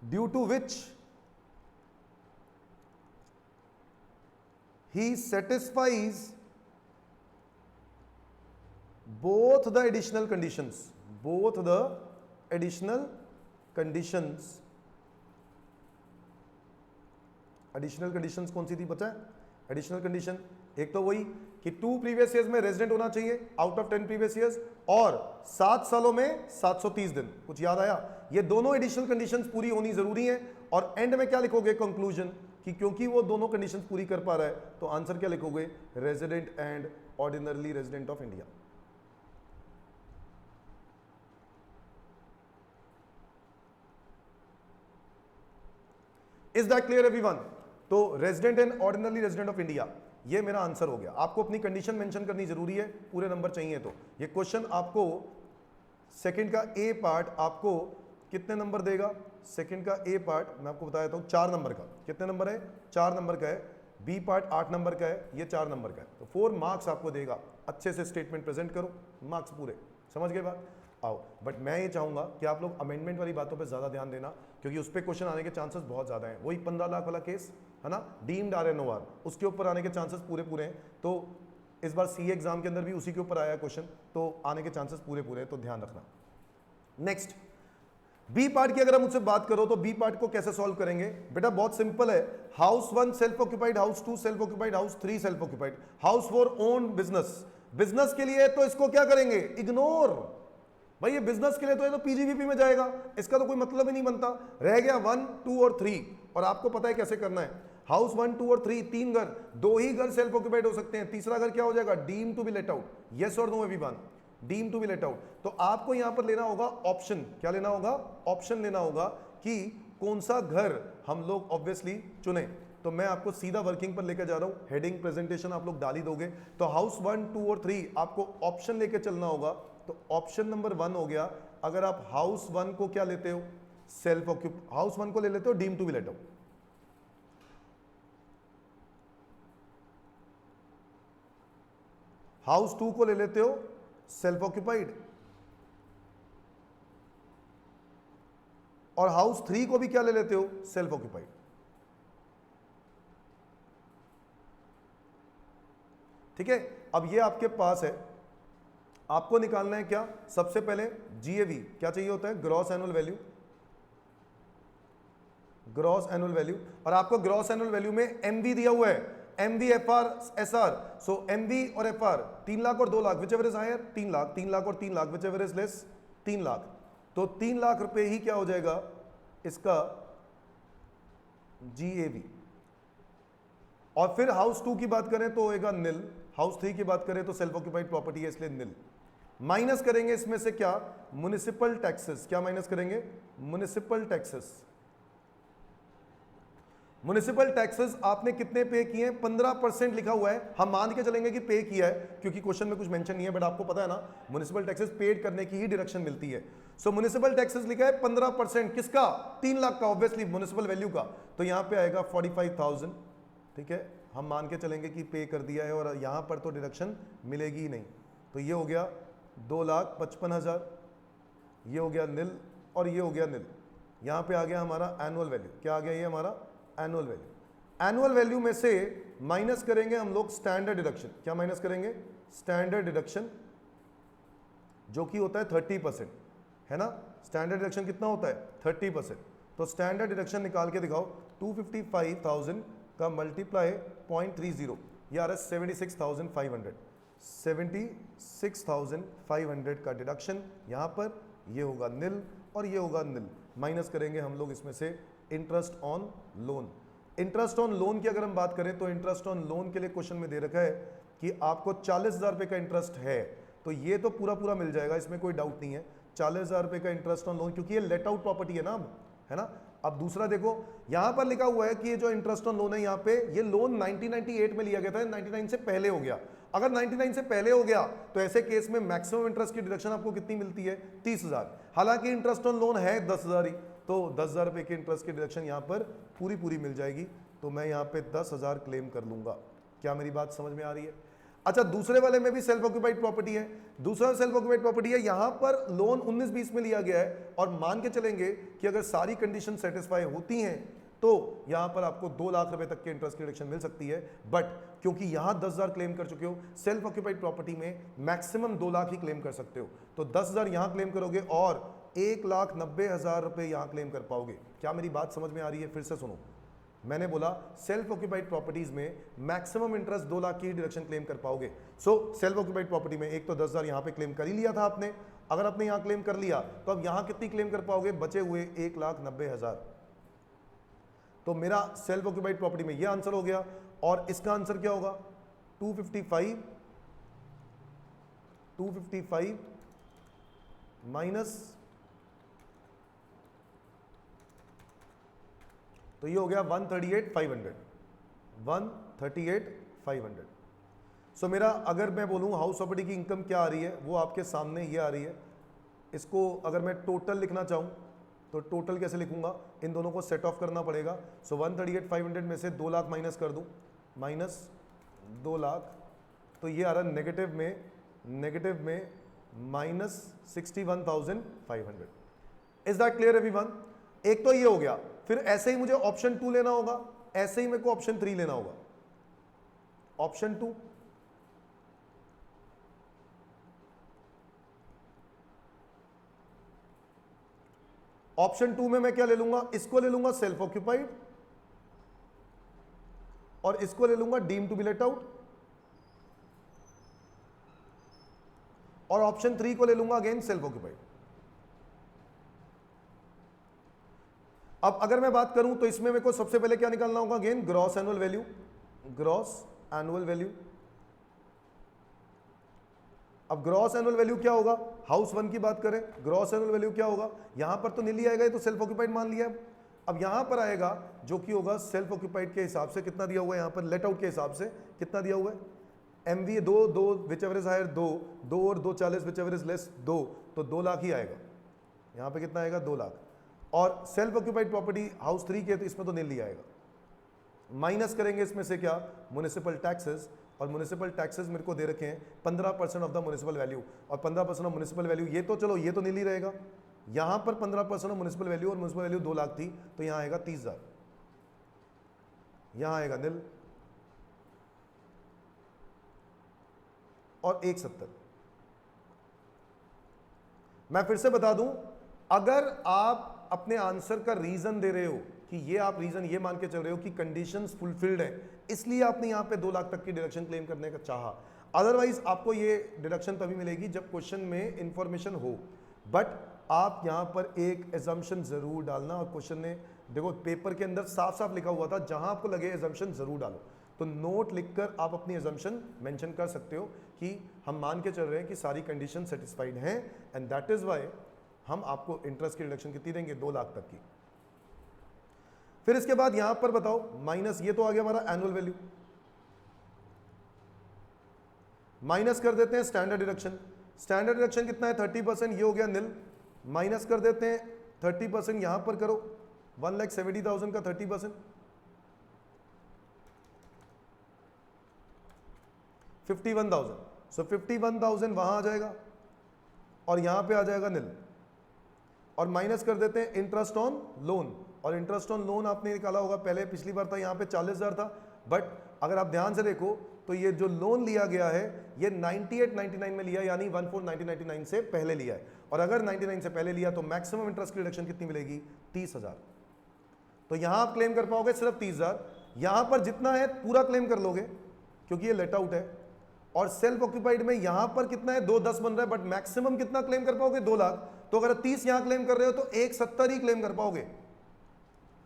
Due to which he satisfies both the additional conditions. Both the additional conditions. Additional conditions कौन सी थी पता है? Additional condition एक तो वही कि 2 previous years में resident होना चाहिए आउट ऑफ 10 प्रीवियस ईयर्स, और 7 सालों में 730 दिन। कुछ याद आया? ये दोनों एडिशनल कंडीशंस पूरी होनी जरूरी है। और एंड में क्या लिखोगे? कंक्लूजन, कि क्योंकि वो दोनों कंडीशंस पूरी कर पा रहा है तो आंसर क्या लिखोगे? Resident and ordinarily resident of India. Is that clear everyone? तो resident and ordinarily resident of India, ये मेरा आंसर हो गया। आपको अपनी कंडीशन मेंशन करनी जरूरी है, पूरे नंबर चाहिए तो। ये क्वेश्चन आपको सेकंड का ए पार्ट आपको कितने नंबर देगा? सेकंड का ए पार्ट मैं आपको बता देता हूं 4 नंबर का। कितने नंबर है? 4 नंबर का है। बी पार्ट 8 नंबर का है, ये 4 नंबर का है। तो 4 मार्क्स आपको देगा। अच्छे से स्टेटमेंट प्रेजेंट करो, मार्क्स पूरे। समझ गए बात? आओ, बट मैं ये चाहूंगा कि आप लोग अमेंडमेंट वाली बातों पे ज्यादा ध्यान देना, क्योंकि उस पर क्वेश्चन आने के चांसेस बहुत ज्यादा हैं। वही 15 लाख वाला केस है ना, डीम्ड RNOR, उसके ऊपर आने के चांसेस पूरे हैं। तो इस बार CA एग्जाम के अंदर भी उसी के ऊपर आया क्वेश्चन, तो आने के चांसेस पूरे हैं, तो ध्यान रखना। नेक्स्ट, बी पार्ट की अगर हम मुझसे बात करो तो बी पार्ट को कैसे सॉल्व करेंगे? बेटा बहुत सिंपल है। House 1 self occupied, house 2 self occupied, house 3 self occupied, house 4 own business. Business के लिए तो इसको क्या करेंगे? इग्नोर। भाई ये बिजनेस के लिए तो ये तो PGVP में जाएगा, इसका तो कोई मतलब ही नहीं बनता। रह गया 1, 2 और 3, और आपको पता है कैसे करना है। हाउस 1, 2 और 3, 3 घर, 2 ही घर सेल्फ ऑक्यूपाइड हो सकते हैं। तीसरा घर क्या हो जाएगा? Deem to be let out. Yes और no everyone? Deem to be let out. तो आपको यहां पर लेना होगा ऑप्शन। क्या लेना होगा? ऑप्शन लेना होगा कि कौन सा घर हम लोग ऑब्वियसली चुने। तो मैं आपको सीधा वर्किंग पर लेकर जा रहा हूं। हेडिंग प्रेजेंटेशन आप लोग डाल ही दोगे। तो हाउस 1, 2 और 3 आपको ऑप्शन लेके चलना होगा। तो ऑप्शन नंबर 1 हो गया। अगर आप हाउस 1 को क्या लेते हो? सेल्फ ऑक्यूप हाउस 1 को ले लेते हो deem to be let out. House 2 को ले लेते हो सेल्फ ऑक्यूपाइड, और हाउस 3 को भी क्या ले लेते हो? Self occupied. ठीक है, अब ये आपके पास है। आपको निकालना है क्या? सबसे पहले GAV क्या चाहिए होता है? Gross annual value. Gross annual value, और आपको ग्रॉस एनुअल वैल्यू में MV दिया हुआ है, MV FR SR। सो MV और FR 3 लाख और 2 lakh, whichever is higher 3 lakh, 3 lakh और 3 lakh, whichever is less 3 lakh. तो 3 लाख रुपए ही क्या हो जाएगा इसका? GAV। और फिर हाउस 2 की बात करें तो होएगा निल, हाउस 3 की बात करें तो सेल्फ ऑक्यूपाइड प्रॉपर्टी है इसलिए निल। माइनस करेंगे इसमें से क्या? Municipal taxes. क्या माइनस करेंगे? Municipal taxes. म्युनिसिपल टैक्सेस आपने कितने पे किए हैं? 15% लिखा हुआ है। हम मान के चलेंगे कि पे किया है, क्योंकि क्वेश्चन में कुछ मेंशन नहीं है, बट आपको पता है ना म्युनिसिपल टैक्सेस पेड करने की ही डायरेक्शन मिलती है। सो म्युनिसिपल टैक्सेस लिखा है 15%। किसका? 3 लाख का, ऑब्वियसली म्युनिसिपल वैल्यू का। तो यहां पे आएगा 45,000। ठीक है, हम मान के चलेंगे कि पे कर दिया है, और यहां पर तो डिडक्शन मिलेगी ही नहीं। तो ये हो गया 2,55,000, ये हो गया निल, और ये हो गया निल। यहां पे आ गया हमारा एनुअल वैल्यू। क्या आ गया? ये हमारा एनुअल वैल्यू। एनुअल वैल्यू में से माइनस करेंगे हम लोग स्टैंडर्ड डिडक्शन। क्या माइनस करेंगे? स्टैंडर्ड डिडक्शन, जो कि होता है 30%, है ना। स्टैंडर्ड डिडक्शन कितना होता है? 30%। तो स्टैंडर्ड डिडक्शन निकाल के दिखाओ। 255,000 का मल्टीप्लाई 0.30, ये आ रहा है 76,500। 76,500 का डिडक्शन यहाँ पर, ये होगा निल और ये होगा निल। माइनस करेंगे हम लोग इसमें से interest on loan. Interest on loan की अगर हम बात करें तो इंटरेस्ट ऑन लोन के लिए क्वेश्चन में दे रखा है कि आपको 40,000 रुपये का इंटरेस्ट है, तो ये तो पूरा पूरा मिल जाएगा, इसमें कोई डाउट नहीं है। 40,000 रुपए का इंटरेस्ट ऑन लोन, क्योंकि ये लेट आउट प्रॉपर्टी है ना अब, है ना। अब दूसरा देखो यहां पर लिखा हुआ है कि ये जो इंटरेस्ट ऑन लोन है यहाँ पे, ये लोन 1998 में लिया गया था, 99 से पहले हो गया। अगर 99 से पहले हो गया तो ऐसे केस में मैक्सिमम इंटरेस्ट की डिडक्शन आपको कितनी मिलती है, 30,000। हालांकि इंटरेस्ट ऑन लोन है 10,000 ही, तो 10,000 रुपए की इंटरेस्ट की डिडक्शन यहाँ पर पूरी मिल जाएगी, तो मैं यहाँ पे 10,000 क्लेम कर लूंगा। क्या मेरी बात समझ में आ रही है? अच्छा, दूसरे वाले में भी सेल्फ ऑक्यूपाइड प्रॉपर्टी है, दूसरा सेल्फ ऑक्यूपाइड प्रॉपर्टी है, यहां पर लोन 19-20 में लिया गया है और मान के चलेंगे कि अगर सारी कंडीशन सेटिस्फाई होती हैं तो यहां पर आपको 2 लाख रुपए तक के इंटरेस्ट की रिडक्शन मिल सकती है। बट क्योंकि यहां 10,000 क्लेम कर चुके हो, सेल्फ ऑक्यूपाइड प्रॉपर्टी में मैक्सिमम 2 लाख ही क्लेम कर सकते हो, तो 10,000 यहां क्लेम करोगे और 1,90,000 रुपए यहां क्लेम कर पाओगे। क्या मेरी बात समझ में आ रही है? फिर से सुनो, मैंने बोला सेल्फ ऑक्यूपाइड प्रॉपर्टीज में मैक्सिमम इंटरेस्ट 2 लाख की डिडक्शन क्लेम कर पाओगे। सो सेल्फ ऑक्यूपाइड प्रॉपर्टी में एक तो 10,000 यहां पे क्लेम कर ही लिया था आपने, अगर आपने यहां क्लेम कर लिया तो अब यहां कितनी क्लेम कर पाओगे, बचे हुए 1,90,000। तो मेरा सेल्फ ऑक्यूपाइड प्रॉपर्टी में यह आंसर हो गया, और इसका आंसर क्या होगा, 255 माइनस, तो ये हो गया 138,500। सो मेरा अगर मैं बोलूं हाउस प्रॉपर्टी की इनकम क्या आ रही है, वो आपके सामने ये आ रही है। इसको अगर मैं टोटल लिखना चाहूं तो टोटल कैसे लिखूंगा, इन दोनों को सेट ऑफ करना पड़ेगा। सो 138,500 में से 2 लाख माइनस कर दूं, माइनस 2 लाख, तो ये आ रहा नेगेटिव में minus 61,500। Is that clear everyone? एक तो ये हो गया, फिर ऐसे ही मुझे ऑप्शन 2 लेना होगा, ऐसे ही मेरे को ऑप्शन 3 लेना होगा। ऑप्शन 2, ऑप्शन 2 में मैं क्या ले लूंगा, इसको ले लूंगा सेल्फ ऑक्यूपाइड, और इसको ले लूंगा deem to be let out, और ऑप्शन 3 को ले लूंगा अगेन सेल्फ ऑक्यूपाइड। अब अगर मैं बात करूं तो इसमें मेरे को सबसे पहले क्या निकालना होगा, again gross annual value, gross annual value. अब ग्रॉस एनुअल वैल्यू क्या होगा, हाउस 1 की बात करें, ग्रॉस एनुअल वैल्यू क्या होगा, यहां पर तो नीली आएगा, ये तो सेल्फ ऑक्यूपाइड मान लिया। अब यहां पर आएगा जो कि होगा सेल्फ ऑक्यूपाइड के हिसाब से कितना दिया हुआ है, यहां पर लेट आउट के हिसाब से कितना दिया हुआ है, MV 2 whichever is higher 2 और 240 विच एवर इज लेस 2, तो 2 लाख ही आएगा। यहां पे कितना आएगा, 2 लाख। और सेल्फ ऑक्यूपाइड प्रॉपर्टी हाउस 3 के, तो इसमें तो नील आएगा। माइनस करेंगे इसमें से क्या, म्युनिसिपल टैक्सेस, और म्युनिसिपल टैक्सेस मेरे को दे रखे हैं 15% ऑफ द म्युनिसिपल वैल्यू, और 15% ऑफ म्युनिसिपल वैल्यू, ये तो चलो ये तो नील ही रहेगा। यहां पर 15% ऑफ म्युनिसिपल वैल्यू, और म्युनिसिपल वैल्यू 2 लाख थी, तो यहां आएगा 30,000, यहां आएगा नील, और 170। मैं फिर से बता दूं, अगर आप अपने आंसर का रीजन दे रहे हो कि ये आप रीजन ये मान के चल रहे हो कि कंडीशंस फुलफिल्ड है, इसलिए आपने यहां पे 2 लाख तक की डिडक्शन क्लेम करने का चाहा, अदरवाइज आपको ये डिडक्शन तभी मिलेगी जब क्वेश्चन में इंफॉर्मेशन हो। बट आप यहां पर एक एजम्पशन जरूर डालना, और क्वेश्चन ने देखो पेपर के अंदर साफ साफ लिखा हुआ था, जहां आपको लगे एजम्पशन जरूर डालो, तो नोट लिखकर आप अपनी एजम्पशन मेंशन कर सकते हो कि हम मान के चल रहे हैं कि सारी कंडीशन सेटिस्फाइड हैं, एंड दैट इज वाई हम आपको इंटरेस्ट की रिडक्शन कितनी देंगे, 2 लाख तक की। फिर इसके बाद यहां पर बताओ, माइनस ये तो आ गया हमारा एनुअल वैल्यू, माइनस कर देते हैं स्टैंडर्ड डिडक्शन। स्टैंडर्ड डिडक्शन कितना है, 30%, ये हो गया नील, माइनस कर देते हैं 30%, यहां पर करो 1,70,000 का 30%, 51,000, सो 51,000 वहां आ जाएगा, और यहां पे आ जाएगा नील, और माइनस कर देते हैं इंटरेस्ट ऑन लोन, और इंटरेस्ट ऑन लोन आपने निकाला होगा पहले, पिछली बार था यहाँ पे 40,000 था, बट अगर आप ध्यान से देखो तो ये जो लोन लिया गया है ये 98-99 में लिया, यानी 1/4/1999 से पहले लिया है, और अगर 99 से पहले लिया तो मैक्सिमम इंटरेस्ट की रिडक्शन कितनी मिलेगी, 30,000। तो यहां आप क्लेम कर पाओगे सिर्फ 30,000, यहां पर जितना है पूरा क्लेम कर लोगे क्योंकि ये लेट आउट है, और सेल्फ ऑक्यूपाइड में यहां पर कितना है, 210 बन रहा है, बट मैक्सिमम कितना क्लेम कर पाओगे, 2 लाख। तो अगर 30 यहां क्लेम कर रहे हो तो 170 ही क्लेम कर पाओगे।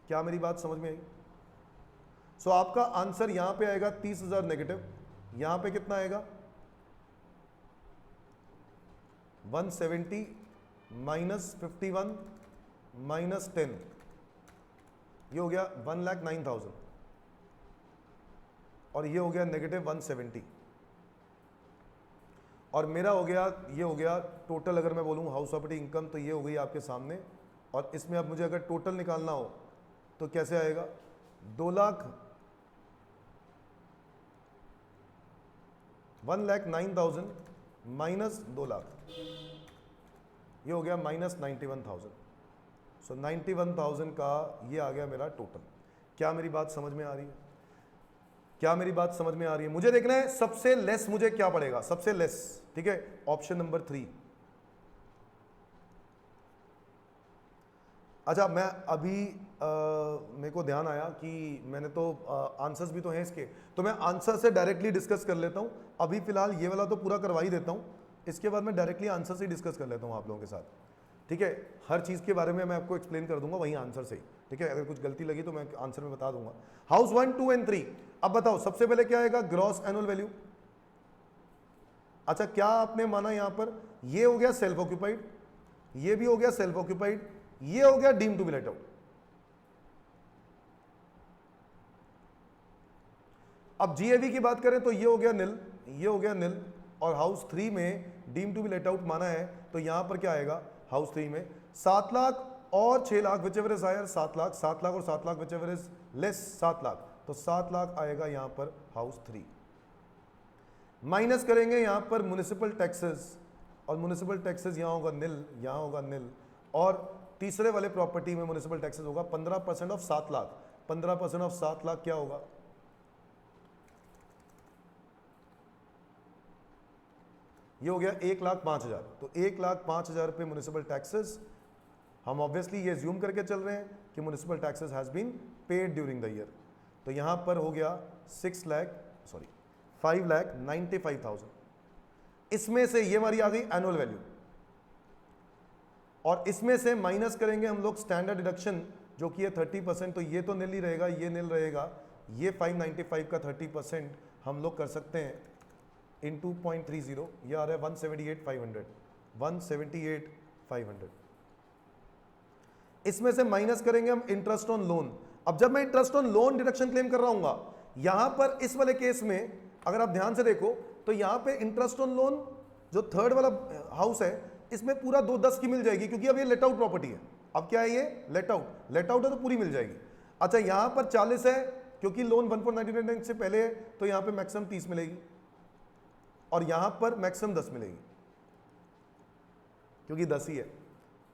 क्या मेरी बात समझ में आई? सो आपका आंसर यहां पे आएगा 30,000 नेगेटिव, यहां पे कितना आएगा 170 -51 -10, ये हो गया 1,09,000 और ये हो गया -170 और मेरा हो गया, ये हो गया टोटल। अगर मैं बोलूँ हाउस प्रॉपर्टी इनकम तो ये हो गई आपके सामने। और इसमें अब मुझे अगर टोटल निकालना हो तो कैसे आएगा? 1,09,000 माइनस 2 लाख, ये हो गया -91,000। सो 91,000 का ये आ गया मेरा टोटल। क्या मेरी बात समझ में आ रही है? क्या मेरी बात समझ में आ रही है? मुझे देखना है सबसे लेस मुझे क्या पड़ेगा, सबसे लेस। ठीक है, ऑप्शन नंबर 3। अच्छा, मैं अभी मेरे को ध्यान आया कि मैंने तो आंसर्स भी तो हैं इसके, तो मैं आंसर से डायरेक्टली डिस्कस कर लेता हूं। अभी फिलहाल ये वाला तो पूरा करवा ही देता हूं, इसके बाद मैं डायरेक्टली आंसर से डिस्कस कर लेता हूं आप लोगों के साथ। ठीक है, हर चीज़ के बारे में मैं आपको एक्सप्लेन कर दूंगा वहीं आंसर से ही। ठीक है, अगर कुछ गलती लगी तो मैं आंसर में बता दूंगा। House 1, 2 and 3। अब बताओ सबसे पहले क्या आएगा? Gross annual value. अच्छा, क्या आपने माना यहां पर ये हो गया सेल्फ ऑक्यूपाइड, ये भी हो गया सेल्फ ऑक्यूपाइड, ये हो गया deem to be let out. अब जीएवी की बात करें तो ये हो गया निल, ये हो गया निल। और हाउस 3 में deem to be let out माना है तो यहां पर क्या आएगा? हाउस 3 में 7 लाख और 6 lakh, whichever is higher 7 lakh, 7 lakh और 7 lakh, whichever is less 7 lakh, तो 7 लाख आएगा यहां पर हाउस 3। माइनस करेंगे यहां पर म्युनिसिपल टैक्सेस, और म्युनिसिपल टैक्सेस यहां होगा निल, यहां होगा निल। और तीसरे वाले प्रॉपर्टी में म्युनिसिपल टैक्सेस होगा 15% ऑफ 7 लाख। 15% ऑफ 7 लाख क्या होगा? ये हो गया 1,05,000। तो 1,05,000 रुपये म्युनिसिपल टैक्सेस। हम ऑब्वियसली ये ज्यूम करके चल रहे हैं कि municipal taxes has been paid during the year. तो यहां पर हो गया 5,95,000। इसमें से ये हमारी आ गई एनुअल वैल्यू, और इसमें से माइनस करेंगे हम लोग स्टैंडर्ड डिडक्शन जो कि है 30%। तो ये तो निल ही रहेगा, ये निल रहेगा। ये 595 का 30% हम लोग कर सकते हैं इन 2.30, ये आ रहा है 178,500। 178,500। इसमें से माइनस करेंगे हम इंटरेस्ट ऑन लोन। अब जब मैं interest on loan deduction claim कर रहा हूँ यहां पर इस वाले केस में अगर आप ध्यान से देखो तो यहां पे इंटरेस्ट ऑन लोन जो थर्ड वाला हाउस है इसमें पूरा 210 की मिल जाएगी, क्योंकि अब ये लेट आउट प्रॉपर्टी है। अब क्या है ये? Let out. लेट आउट है तो पूरी मिल जाएगी। अच्छा, यहां पर 40 है क्योंकि लोन 1,499 से पहले है, तो यहां पे मैक्सिमम 30 मिलेगी, और यहां पर मैक्सिमम 10 मिलेगी क्योंकि 10 ही है।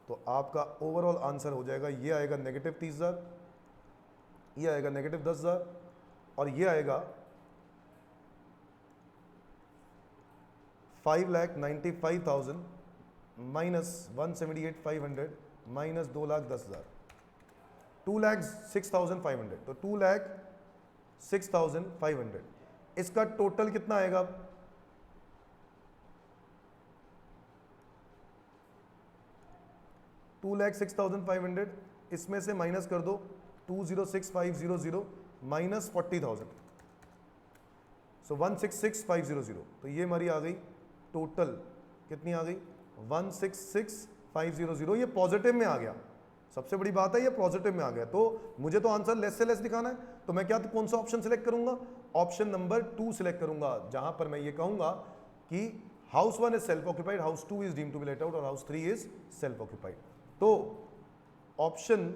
तो आपका ओवरऑल आंसर हो जाएगा, ये आएगा -30,000, ये आएगा -10,000, और ये आएगा 5,95,000 माइनस 178,500 माइनस 2,10,000, 2,06,500। तो 2,06,500 इसका टोटल कितना आएगा? 2,06,500 इसमें से माइनस कर दो 2,06,500 माइनस 40,000, सो 166,500। तो ये हमारी आ गई टोटल, कितनी आ गई? 166,500। ये पॉजिटिव में आ गया, सबसे बड़ी बात है ये पॉजिटिव में आ गया। तो मुझे तो आंसर लेस से लेस दिखाना है, तो मैं क्या, तो कौन सा ऑप्शन सिलेक्ट करूंगा? ऑप्शन नंबर 2 सिलेक्ट करूंगा, जहां पर मैं ये कहूंगा कि house 1 is self occupied, house 2 is deemed to be let out, और हाउस 3 इज सेल्फ ऑक्यूपाइड। तो option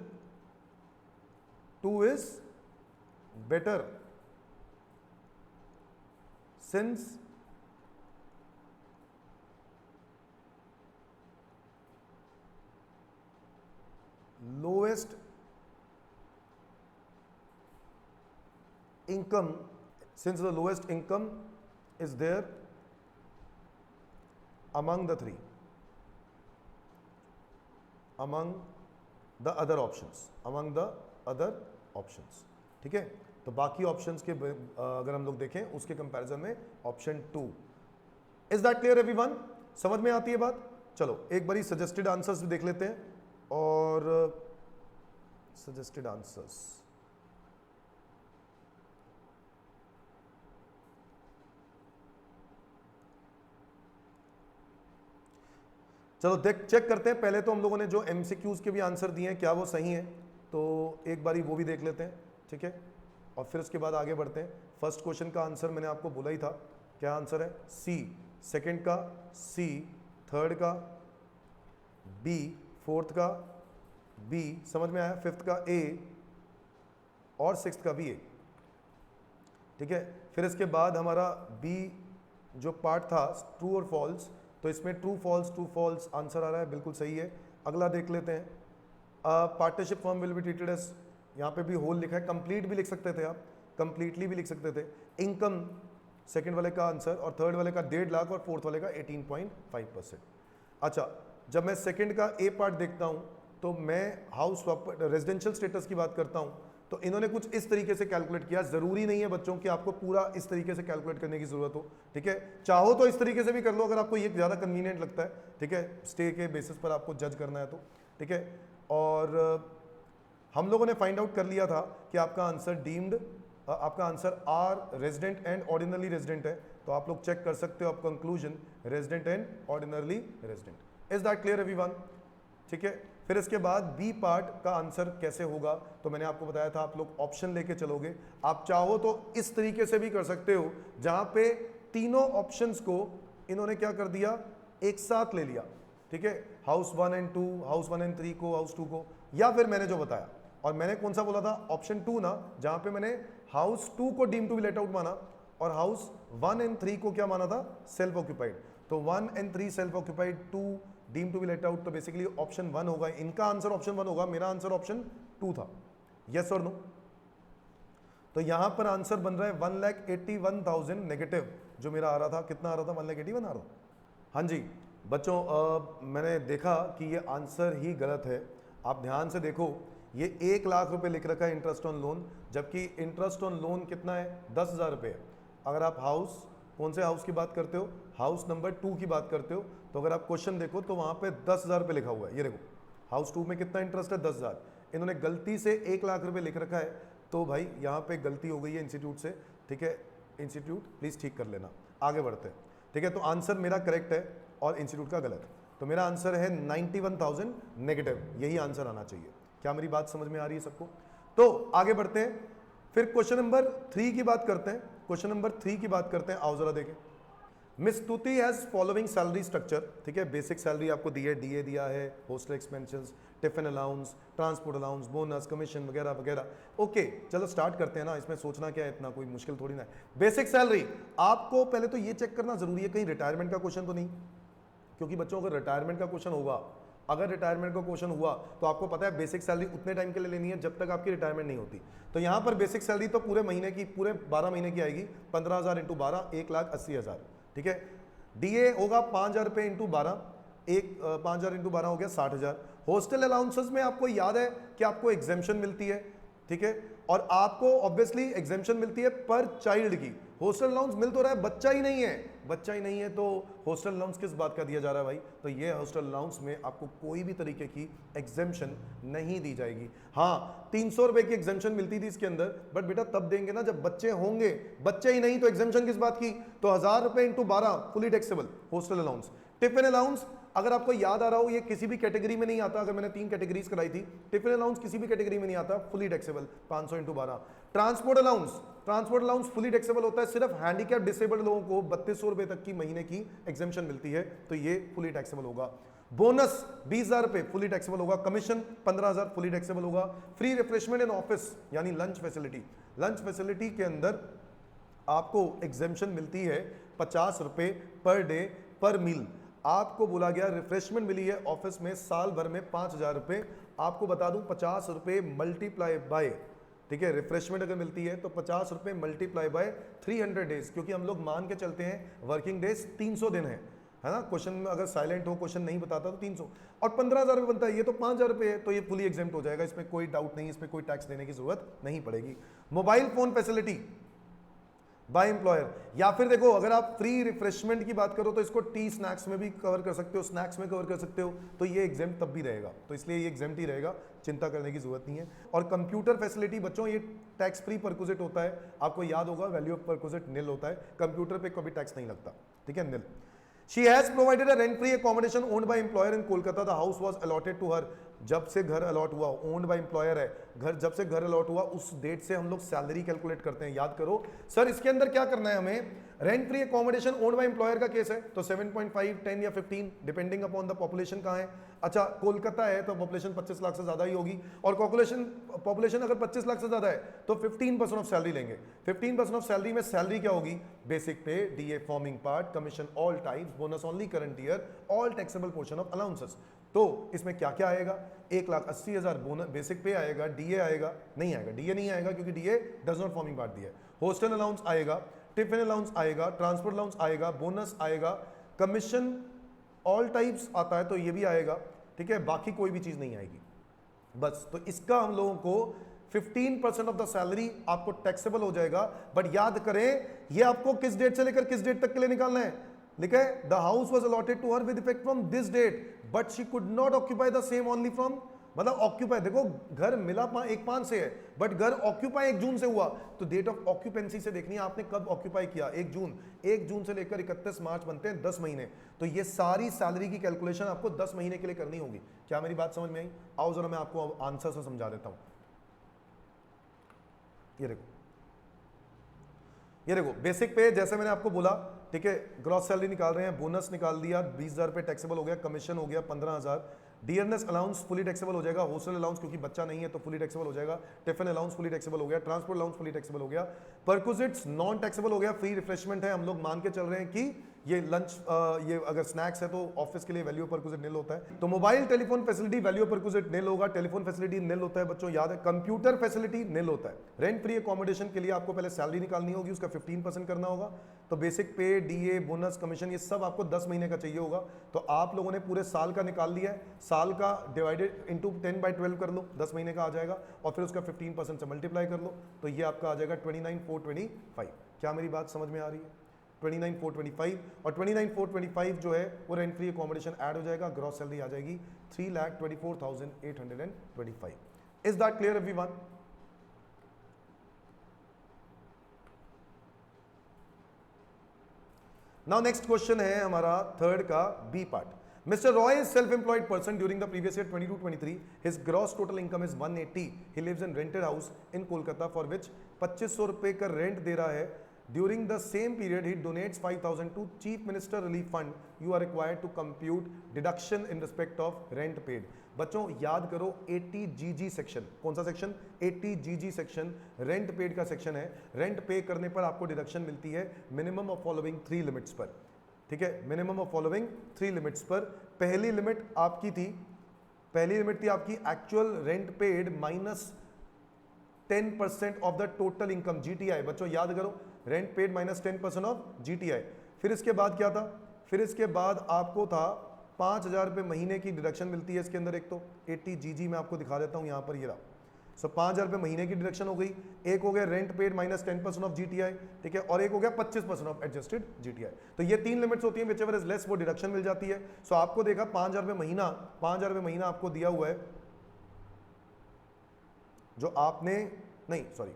2 is better since lowest income, since the lowest income is there among the three, among the other options, among the other options। ठीक है, तो बाकी options के अगर हम लोग देखें उसके कंपैरिजन में option 2। Is that clear everyone? समझ में आती है बात? चलो एक बारी सजेस्टेड आंसर्स भी देख लेते हैं, और सजेस्टेड आंसर्स, चलो देख चेक करते हैं। पहले तो हम लोगों ने जो एमसीक्यूज के भी आंसर दिए हैं क्या वो सही हैं, तो एक बारी वो भी देख लेते हैं, ठीक है, और फिर उसके बाद आगे बढ़ते हैं। फर्स्ट क्वेश्चन का आंसर मैंने आपको बोला ही था, क्या आंसर है, सी, सेकंड का सी, थर्ड का बी, फोर्थ का बी, समझ में आया, फिफ्थ का ए और सिक्स्थ का भी ए, ठीक है। फिर इसके बाद हमारा बी जो पार्ट था ट्रू और फॉल्स, तो इसमें ट्रू फॉल्स आंसर आ रहा है, बिल्कुल सही है। अगला देख लेते हैं, partnership form will be treated as, यहाँ पे भी होल लिखा है, कंप्लीट भी लिख सकते थे आप, कंप्लीटली भी लिख सकते थे। इनकम सेकंड वाले का आंसर, और थर्ड वाले का 1.5 लाख और फोर्थ वाले का 18.5%। अच्छा, जब मैं सेकंड का ए पार्ट देखता हूँ तो मैं हाउस रेजिडेंशियल स्टेटस की बात करता हूँ, तो इन्होंने कुछ इस तरीके से कैलकुलेट किया। जरूरी नहीं है बच्चों कि आपको पूरा इस तरीके से कैलकुलेट करने की जरूरत हो, ठीक है, चाहो तो इस तरीके से भी कर लो अगर आपको ये ज़्यादा कन्वीनियंट लगता है, ठीक है, स्टे के बेसिस पर आपको जज करना है तो, ठीक है। और हम लोगों ने फाइंड आउट कर लिया था कि आपका आंसर डीम्ड, आपका answer are resident and ordinary resident है, तो आप लोग चेक कर सकते हो आप conclusion resident and ordinarily resident. Is that clear everyone, ठीक है। फिर इसके बाद बी पार्ट का आंसर कैसे होगा, तो मैंने आपको बताया था आप लोग ऑप्शन लेके चलोगे। आप चाहो तो इस तरीके से भी कर सकते हो जहां पे तीनों ऑप्शंस को इन्होंने क्या कर दिया, एक साथ ले लिया, ठीक है, हाउस 1 एंड 2, हाउस 1 एंड 3 को, हाउस 2 को, या फिर मैंने जो बताया, और मैंने कौन सा बोला था, ऑप्शन 2 ना, जहां पे मैंने हाउस 2 को deem to be let out माना और हाउस 1 एंड 3 को क्या माना था, सेल्फ ऑक्यूपाइड। तो 1 and 3 self occupied, 2 deem to be let out, तो बेसिकली ऑप्शन 1 होगा, इनका आंसर ऑप्शन 1 होगा, मेरा आंसर ऑप्शन 2 था, यस और नो। तो यहां पर आंसर बन रहा है 1,81,000 नेगेटिव, जो मेरा आ रहा था, कितना आ रहा था, 1,81,000 आ रहा। हाँ जी बच्चों, मैंने देखा कि ये आंसर ही गलत है। आप ध्यान से देखो, ये 1 लाख रुपए लिख रखा है इंटरेस्ट ऑन लोन, जबकि इंटरेस्ट ऑन लोन कितना है, 10,000 रुपये है। अगर आप हाउस, कौन से हाउस की बात करते हो, हाउस नंबर 2 की बात करते हो, तो अगर आप क्वेश्चन देखो तो वहां पे 10,000 रुपये लिखा हुआ है। ये देखो हाउस 2 में कितना इंटरेस्ट है, 10,000, इन्होंने गलती से 1 लाख रुपए लिख रखा है, तो भाई यहाँ पे गलती हो गई है इंस्टीट्यूट से, ठीक है, इंस्टीट्यूट प्लीज ठीक कर लेना। आगे बढ़ते हैं, ठीक है, तो आंसर मेरा करेक्ट है और इंस्टीट्यूट का गलत, तो मेरा आंसर है 91,000 नेगेटिव, यही आंसर आना चाहिए। क्या मेरी बात समझ में आ रही है सबको? तो आगे बढ़ते हैं, फिर क्वेश्चन नंबर 3 की बात करते हैं, क्वेश्चन नंबर 3 की बात करते हैं, आओ जरा देखें। मिस स्तुति हैज फॉलोइंग सैलरी स्ट्रक्चर, ठीक है, बेसिक सैलरी आपको दी है, डीए दिया है, hostel expenses, tiffin allowance, transport allowance, bonus, commission वगैरह वगैरह। ओके चलो स्टार्ट करते हैं ना, इसमें सोचना क्या है, इतना कोई मुश्किल थोड़ी ना है। बेसिक सैलरी, आपको पहले तो ये चेक करना जरूरी है कहीं रिटायरमेंट का क्वेश्चन तो नहीं, क्योंकि बच्चों अगर रिटायरमेंट का क्वेश्चन होगा, अगर रिटायरमेंट का क्वेश्चन हुआ तो आपको पता है बेसिक सैलरी उतने टाइम के लिए लेनी है जब तक आपकी रिटायरमेंट नहीं होती। तो यहां पर बेसिक सैलरी तो पूरे महीने की, पूरे 12 महीने की आएगी, 15,000 इंटू 12, 1,80,000, ठीक है। डीए होगा 5,000 रुपये इंटू 12, 5,000 इंटू 12 हो गया 60,000। हॉस्टल अलाउंसेस में आपको याद है कि आपको एग्जेम्पशन मिलती है, ठीक है, और आपको ऑब्वियसली एग्जेम्पशन मिलती है पर चाइल्ड की। हॉस्टल अलाउंस मिल तो रहा है, बच्चा ही नहीं है, बच्चा ही नहीं है, तो हॉस्टल अलाउंस किस बात का दिया जा रहा है भाई? तो ये हॉस्टल अलाउंस में आपको कोई भी तरीके की एग्जेम्पशन नहीं दी जाएगी। हाँ 300 रुपए की एग्जेम्पशन मिलती थी इसके अंदर, बट बेटा तब देंगे ना जब बच्चे होंगे, बच्चे ही नहीं तो एग्जेम्पशन किस बात की? तो 1,000 रुपए into 12 fully taxable hostel allowance. Tiffin allowance, अगर आपको याद आ रहा हो, ये किसी भी कैटेगरी में नहीं आता, अगर मैंने 3 कैटेगरीज कराई थी, टिफिन अलाउंस किसी भी कैटेगरी में नहीं आता, fully taxable 500 into 12। Transport allowance fully taxable होता है, सिर्फ हैंडीकैप डिसेबल्ड लोगों को 3200 रुपए तक की महीने की एग्जेम्पशन मिलती है, तो ये फुली टैक्सेबल होगा। बोनस 20,000 रुपए फुली टैक्सेबल होगा, कमीशन 15,000 फुली टैक्सेबल होगा। फ्री रिफ्रेशमेंट इन ऑफिस यानी लंच फैसिलिटी के अंदर आपको एग्जेम्पशन मिलती है 50 रुपए पर डे पर मील। आपको बोला गया रिफ्रेशमेंट मिली है ऑफिस में साल भर में 5,000 रुपए। आपको बता दूं 50 रुपए मल्टीप्लाई बाय, ठीक है, रिफ्रेशमेंट अगर मिलती है तो 50 रुपए मल्टीप्लाई बाय 300 डेज, क्योंकि हम लोग मान के चलते हैं वर्किंग डेज 300 दिन है ना। क्वेश्चन में अगर साइलेंट हो, क्वेश्चन नहीं बताता तो 300 और 15,000 रुपये बनता है, ये तो 5,000 रुपये है, तो ये फुली एग्जेम्प्ट हो जाएगा, इसमें कोई डाउट नहीं, इसमें कोई टैक्स देने की जरूरत नहीं पड़ेगी। Mobile phone facility by employer, या फिर देखो अगर आप फ्री रिफ्रेशमेंट की बात करो तो इसको टी स्नैक्स में भी कवर कर सकते हो, स्नैक्स में कवर कर सकते हो, तो ये एग्जाम तब भी रहेगा, तो इसलिए ये एग्जाम ही रहेगा, चिंता करने की जरूरत नहीं है। और कंप्यूटर फैसिलिटी बच्चों ये टैक्स फ्री परक्विजिट होता है, आपको याद होगा वैल्यू ऑफ परक्विजिट निल होता है, कंप्यूटर पे कभी टैक्स नहीं लगता, ठीक है, nil. She has provided a rent free accommodation owned by employer in Kolkata, the house was allotted to her. जब से घर अलॉट हुआ, ओन्ड बाय एम्प्लॉयर है घर, जब से घर अलॉट हुआ उस डेट से हम लोग सैलरी कैलकुलेट करते हैं, याद करो। सर इसके अंदर क्या करना है हमें, rent free accommodation owned by employer का केस है तो 7.5, 10 या 15 डिपेंडिंग अपॉन द पॉपुलेशन कहाँ है। अच्छा कोलकाता है तो पॉपुलेशन 25 लाख से ज्यादा ही होगी, और पॉपुलेशन अगर 25 लाख से ज्यादा है तो 15% ऑफ सैलरी लेंगे। 15% ऑफ सैलरी में सैलरी क्या होगी, बेसिक पे, DA forming part, commission all types, bonus only current year, all taxable portion of allowances. तो इसमें क्या क्या आएगा, 1,80,000 बोनस बेसिक पे आएगा, डीए आएगा नहीं आएगा, डीए नहीं आएगा क्योंकि DA does not forming part दिया है, हॉस्टल अलाउंस आएगा, टिफिन अलाउंस आएगा, ट्रांसपोर्ट अलाउंस आएगा, बोनस आएगा, कमीशन ऑल टाइप्स आता है तो ये भी आएगा, ठीक है, बाकी कोई भी चीज नहीं आएगी बस। तो इसका हम लोगों को 15% ऑफ द सैलरी आपको टैक्सेबल हो जाएगा। बट याद करें ये आपको किस डेट से लेकर किस डेट तक के लिए निकालना है, लिखा है the house was allotted to her with effect from this date but she could not occupy the same only from, मतलब ऑक्यूपाई, देखो घर मिला 1/5 से है बट घर ऑक्यूपाई 1 जून से हुआ, तो डेट ऑफ ऑक्यूपेंसी से देखनी है आपने कब ऑक्यूपाई किया, 1 जून। 1 जून से लेकर 31 मार्च बनते हैं 10 महीने, तो ये सारी सैलरी की कैलकुलेशन आपको 10 महीने के लिए करनी होगी। क्या मेरी बात समझ में आई? आओ जरा मैं आपको आंसर से समझा देता हूं। ये देखो बेसिक पे जैसे मैंने आपको बोला, ठीक है, ग्रॉस सैलरी निकाल रहे हैं, बोनस निकाल दिया 20,000 रुपए टैक्सेबल हो गया, कमीशन हो गया 15,000, डियरनेस अलाउंस फुली टैक्सेबल हो जाएगा, हॉस्टल अलाउंस क्योंकि बच्चा नहीं है तो फुली टैक्सेबल हो जाएगा, टिफिन अलाउंस फुली टैक्सेबल हो गया, ट्रांसपोर्ट अलाउंस फुली टैक्सेबल हो गया, परक्विजिट्स नॉन टैक्सेबल हो गया, फ्री रिफ्रेशमेंट है, हम लोग मान के चल रहे हैं कि ये लंच ये अगर स्नैक्स है तो ऑफिस के लिए वैल्यू परक्विजिट निल होता है। तो mobile telephone facility value perquisite nil होगा, टेलीफोन फैसिलिटी निल होता है बच्चों, याद है, कंप्यूटर फैसिलिटी निल होता है। रेंट फ्री अकोमोडेशन के लिए आपको पहले सैलरी निकालनी होगी, उसका 15% करना होगा, तो बेसिक पे, डीए, बोनस, कमीशन ये सब आपको 10 महीने का चाहिए होगा। तो आप लोगों ने पूरे साल का निकाल लिया है, साल का डिवाइडेड इंटू 10/12 कर लो, 10 महीने का आ जाएगा, और फिर उसका 15% से मल्टीप्लाई कर लो, तो ये आपका आ जाएगा 29,425। क्या मेरी बात समझ में आ रही है? 29,425, और 29,425 जो है वो रेंट फ्री अकोमोडेशन ऐड हो जाएगा, ग्रॉस सैलरी आ जाएगी 3,24,825। Is that clear everyone? Now next question है हमारा थर्ड का B part. Mr. Roy is self-employed person during the previous year 22-23. His gross total income is 180. He lives in rented house in Kolkata for which 2500 रुपए का rent दे रहा है। During the same period, he donates 5,000 to Chief Minister Relief Fund. You are required to compute deduction in respect of rent paid. बच्चों याद करो 80GG section, कौन सा section? 80GG section rent paid का सेक्शन है। Rent पे करने पर आपको डिडक्शन मिलती है मिनिमम ऑफ फॉलोइंग 3 लिमिट्स पर, ठीक है, मिनिमम ऑफ फॉलोइंग 3 लिमिट्स पर। पहली लिमिट आपकी थी, पहली लिमिट थी आपकी actual rent paid minus 10% of the total income, GTI. बच्चों याद करो, rent paid minus 10% of GTI. फिर इसके बाद क्या था? फिर इसके बाद आपको था 5,000 रुपये महीने की डिडक्शन मिलती है इसके अंदर। एक तो 80GG मैं आपको दिखा देता हूँ यहाँ पर, ये रहा। सो 5,000 रुपये महीने की डिडक्शन हो गई। एक हो गया rent paid minus 10% of GTI, ठीक है, और एक हो गया 25% ऑफ एडजस्टेड जीटीआई। तो ये 3 लिमिट्स होती हैं, विच एवर इज लेस वो डिडक्शन मिल जाती है। सो आपको देखा 5,000 रुपये महीना, 5,000 रुपये महीना आपको दिया हुआ है, जो आपने नहीं सॉरी